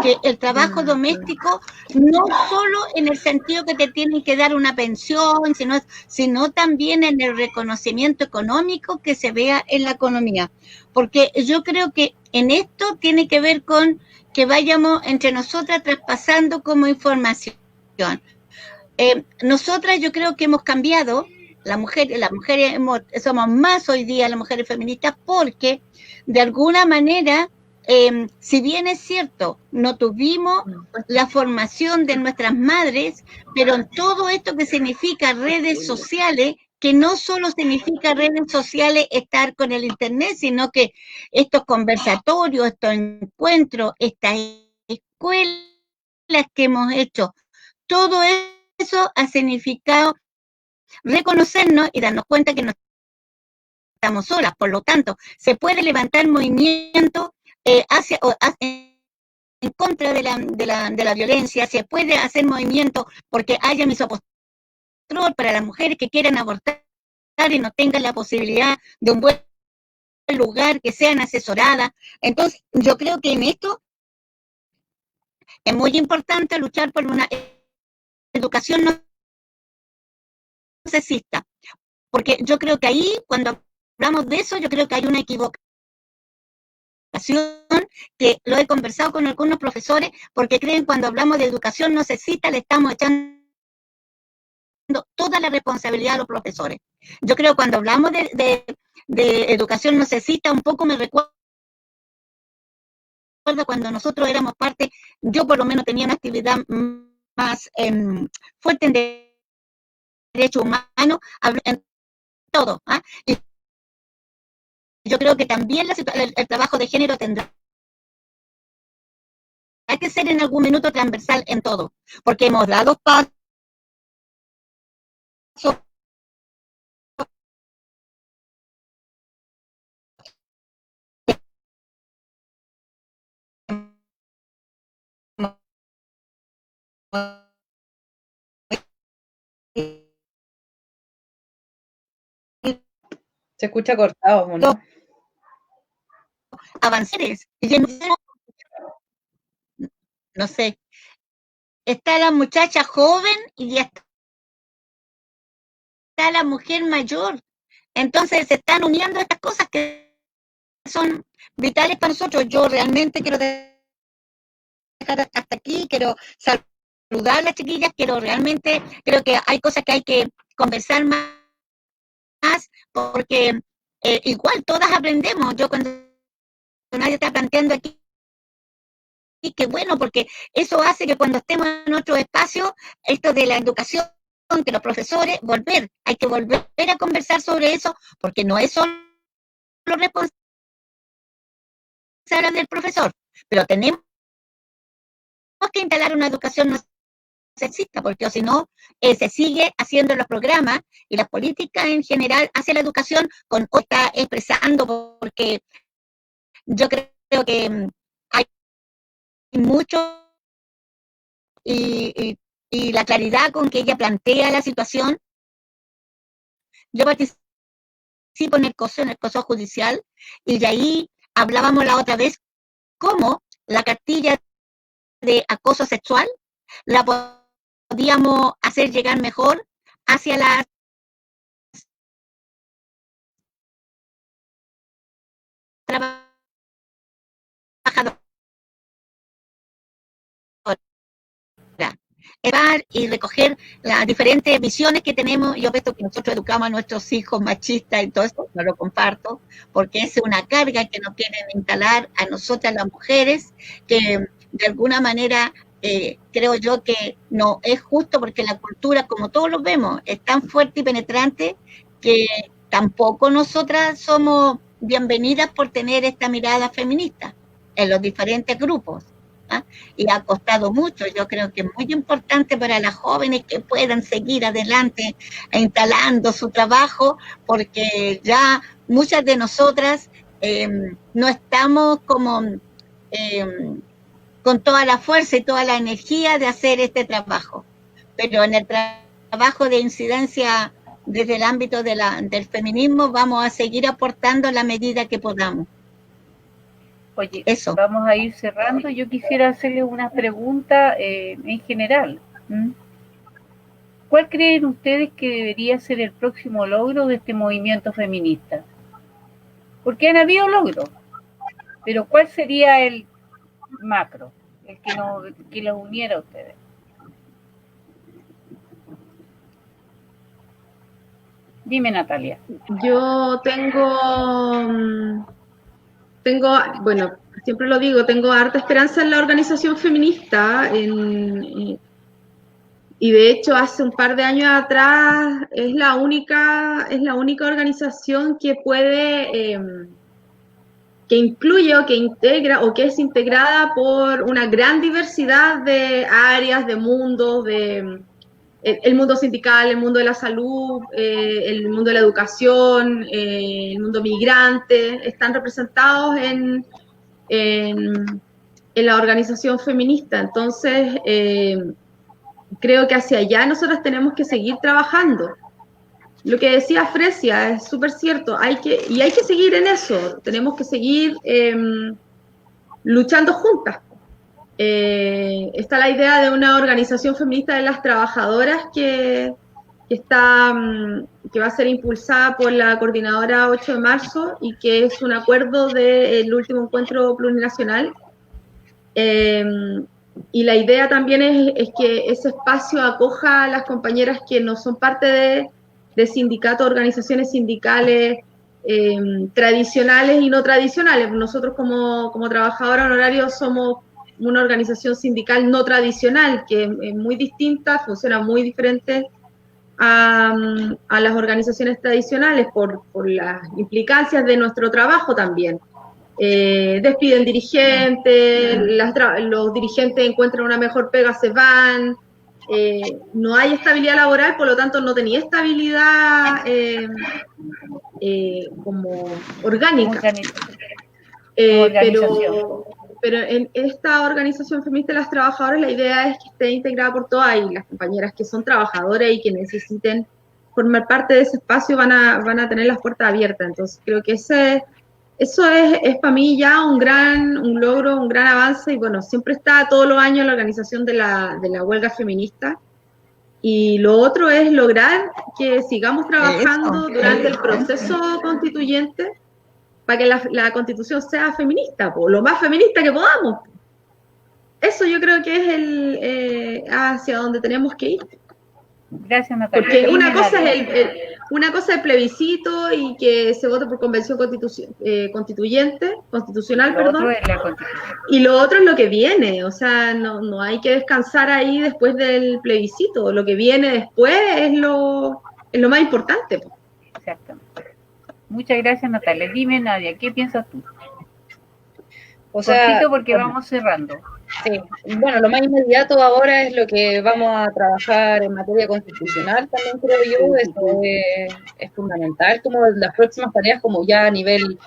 que el trabajo doméstico, no solo en el sentido que te tienen que dar una pensión, sino también en el reconocimiento económico que se vea en la economía. Porque yo creo que en esto tiene que ver con que vayamos entre nosotras traspasando como información. Nosotras yo creo que hemos cambiado, las mujeres somos más hoy día las mujeres feministas, porque de alguna manera, si bien es cierto, no tuvimos la formación de nuestras madres, pero en todo esto que significa redes sociales, que no solo significa redes sociales estar con el internet, sino que estos conversatorios, estos encuentros, estas escuelas que hemos hecho, todo eso ha significado reconocernos y darnos cuenta que no estamos solas. Por lo tanto, se puede levantar movimiento contra de la violencia, se puede hacer movimiento porque haya misoprostol para las mujeres que quieran abortar y no tengan la posibilidad de un buen lugar, que sean asesoradas. Entonces, yo creo que en esto es muy importante luchar por una educación no sexista, porque yo creo que ahí, cuando hablamos de eso, yo creo que hay una equivocación, que lo he conversado con algunos profesores, porque creen cuando hablamos de educación no sexista le estamos echando toda la responsabilidad a los profesores. Yo creo que cuando hablamos de educación no sexista, un poco me recuerda cuando nosotros éramos parte, yo por lo menos tenía una actividad más fuerte en derechos humanos, en todo. Y yo creo que también el trabajo de género tendrá que ser en algún minuto transversal en todo, porque hemos dado pasos Se escucha cortado, ¿no? avances. No sé. Está la muchacha joven y está la mujer mayor. Entonces se están uniendo estas cosas que son vitales para nosotros. Yo realmente quiero dejar hasta aquí, quiero saludar a las chiquillas, realmente creo que hay cosas que hay que conversar más, porque igual todas aprendemos. Yo cuando nadie está planteando aquí, y qué bueno, porque eso hace que cuando estemos en otro espacio, esto de la educación, que los profesores, hay que volver a conversar sobre eso, porque no es solo responsabilidad del profesor, pero tenemos que instalar una educación no sexista, porque si no, se sigue haciendo los programas y las políticas en general hacia la educación con otra expresando, porque yo creo que hay mucho y la claridad con que ella plantea la situación. Yo participo en el COSO judicial, y de ahí hablábamos la otra vez cómo la cartilla de acoso sexual la podíamos hacer llegar mejor hacia las trabajadoras, y recoger las diferentes visiones que tenemos. Yo veo que nosotros educamos a nuestros hijos machistas y todo eso, no lo comparto, porque es una carga que nos quieren instalar a nosotras las mujeres, que de alguna manera creo yo que no es justo, porque la cultura, como todos lo vemos, es tan fuerte y penetrante que tampoco nosotras somos bienvenidas por tener esta mirada feminista en los diferentes grupos. Y ha costado mucho. Yo creo que es muy importante para las jóvenes que puedan seguir adelante instalando su trabajo, porque ya muchas de nosotras no estamos como con toda la fuerza y toda la energía de hacer este trabajo, pero en el trabajo de incidencia desde el ámbito del feminismo vamos a seguir aportando la medida que podamos. Oye, eso. Vamos a ir cerrando. Yo quisiera hacerle una pregunta en general. ¿Cuál creen ustedes que debería ser el próximo logro de este movimiento feminista? Porque han habido logros, pero ¿cuál sería el macro, el que los uniera a ustedes? Dime, Natalia. Yo bueno, siempre lo digo, tengo harta esperanza en la organización feminista, y de hecho hace un par de años atrás es la única organización que puede, que incluye o que integra o que es integrada por una gran diversidad de áreas, de mundos, el mundo sindical, el mundo de la salud, el mundo de la educación, el mundo migrante, están representados en en la organización feminista. Entonces, creo que hacia allá nosotros tenemos que seguir trabajando. Lo que decía Fresia es súper cierto, hay que seguir en eso, tenemos que seguir luchando juntas. Está la idea de una organización feminista de las trabajadoras que va a ser impulsada por la coordinadora 8 de marzo y que es un acuerdo del último encuentro plurinacional. Y la idea también es que ese espacio acoja a las compañeras que no son parte de sindicatos, organizaciones sindicales tradicionales y no tradicionales. Nosotros como trabajadores honorarios somos una organización sindical no tradicional, que es muy distinta, funciona muy diferente a las organizaciones tradicionales por las implicancias de nuestro trabajo también. Despiden dirigentes, los dirigentes encuentran una mejor pega, se van, no hay estabilidad laboral, por lo tanto no tenía estabilidad como orgánica. Pero en esta organización feminista de las trabajadoras la idea es que esté integrada por todas y las compañeras que son trabajadoras y que necesiten formar parte de ese espacio van a tener las puertas abiertas. Entonces creo que eso es para mí ya un logro, un gran avance, y bueno, siempre está todos los años la organización de la huelga feminista, y lo otro es lograr que sigamos trabajando durante el proceso constituyente para que la constitución sea feminista, lo más feminista que podamos. Eso yo creo que es hacia donde tenemos que ir. Gracias, Natalia. Porque una cosa es el plebiscito y que se vote por convención constitucional, perdón. Y lo otro es lo que viene, o sea, no hay que descansar ahí después del plebiscito. Lo que viene después es lo más importante. Exactamente. Muchas gracias, Natalia. Dime, Nadia, ¿qué piensas tú? O sea, cortito porque vamos cerrando. Sí, bueno, lo más inmediato ahora es lo que vamos a trabajar en materia constitucional, también creo yo, esto es fundamental, como las próximas tareas como ya a nivel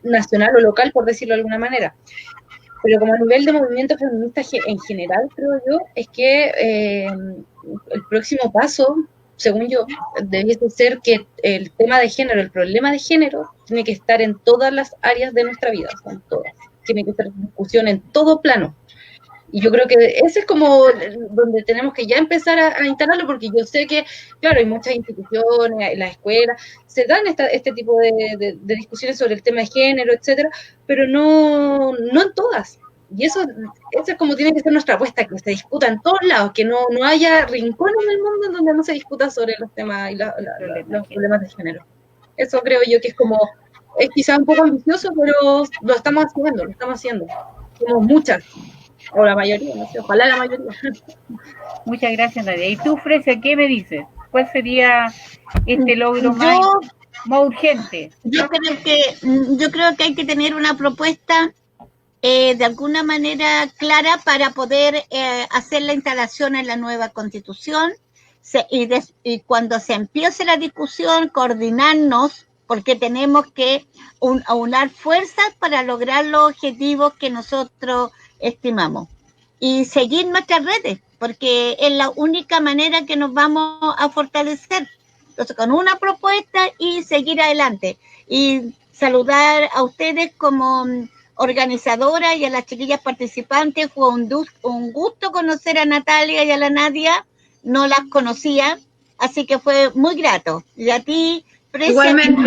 nacional o local, por decirlo de alguna manera. Pero como a nivel de movimiento feminista en general, creo yo, es que el próximo paso, según yo, debiese ser que el tema de género, el problema de género, tiene que estar en todas las áreas de nuestra vida, o sea, en todas. Tiene que ser discusión en todo plano. Y yo creo que ese es como donde tenemos que ya empezar a instalarlo, porque yo sé que, claro, hay muchas instituciones, en las escuelas, se dan este tipo de discusiones sobre el tema de género, etcétera, pero no en todas. Y eso es como tiene que ser nuestra apuesta, que se discuta en todos lados, que no haya rincones en el mundo en donde no se discuta sobre los temas y los problemas de género. Eso creo yo que es quizá un poco ambicioso, pero lo estamos haciendo. Somos muchas, o la mayoría, no sé, ojalá la mayoría. Muchas gracias, Nadia. ¿Y tú, Fresia, qué me dices? ¿Cuál sería este logro más urgente? Yo creo que hay que tener una propuesta de alguna manera clara para poder hacer la instalación en la nueva Constitución, y cuando se empiece la discusión, coordinarnos, porque tenemos que aunar fuerzas para lograr los objetivos que nosotros estimamos. Y seguir nuestras redes, porque es la única manera que nos vamos a fortalecer. Entonces, con una propuesta y seguir adelante. Y saludar a ustedes como organizadora y a las chiquillas participantes. Fue un gusto conocer a Natalia y a la Nadia. No las conocía, así que fue muy grato. Y a ti, Fresia, igualmente,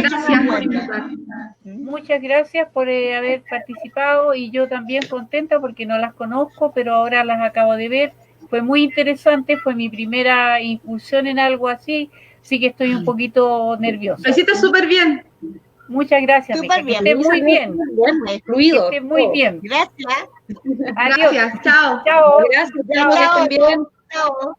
gracias por invitar. Muchas gracias por haber participado, y yo también contenta porque no las conozco, pero ahora las acabo de ver. Fue muy interesante, fue mi primera incursión en algo así que estoy un poquito nerviosa. Lo hiciste súper bien. Muchas gracias, súper bien. Que esté muy bien. Fluido. Que esté muy bien. Gracias. Adiós. Gracias, chao. Chao. Gracias, chao. que estén bien. Chao.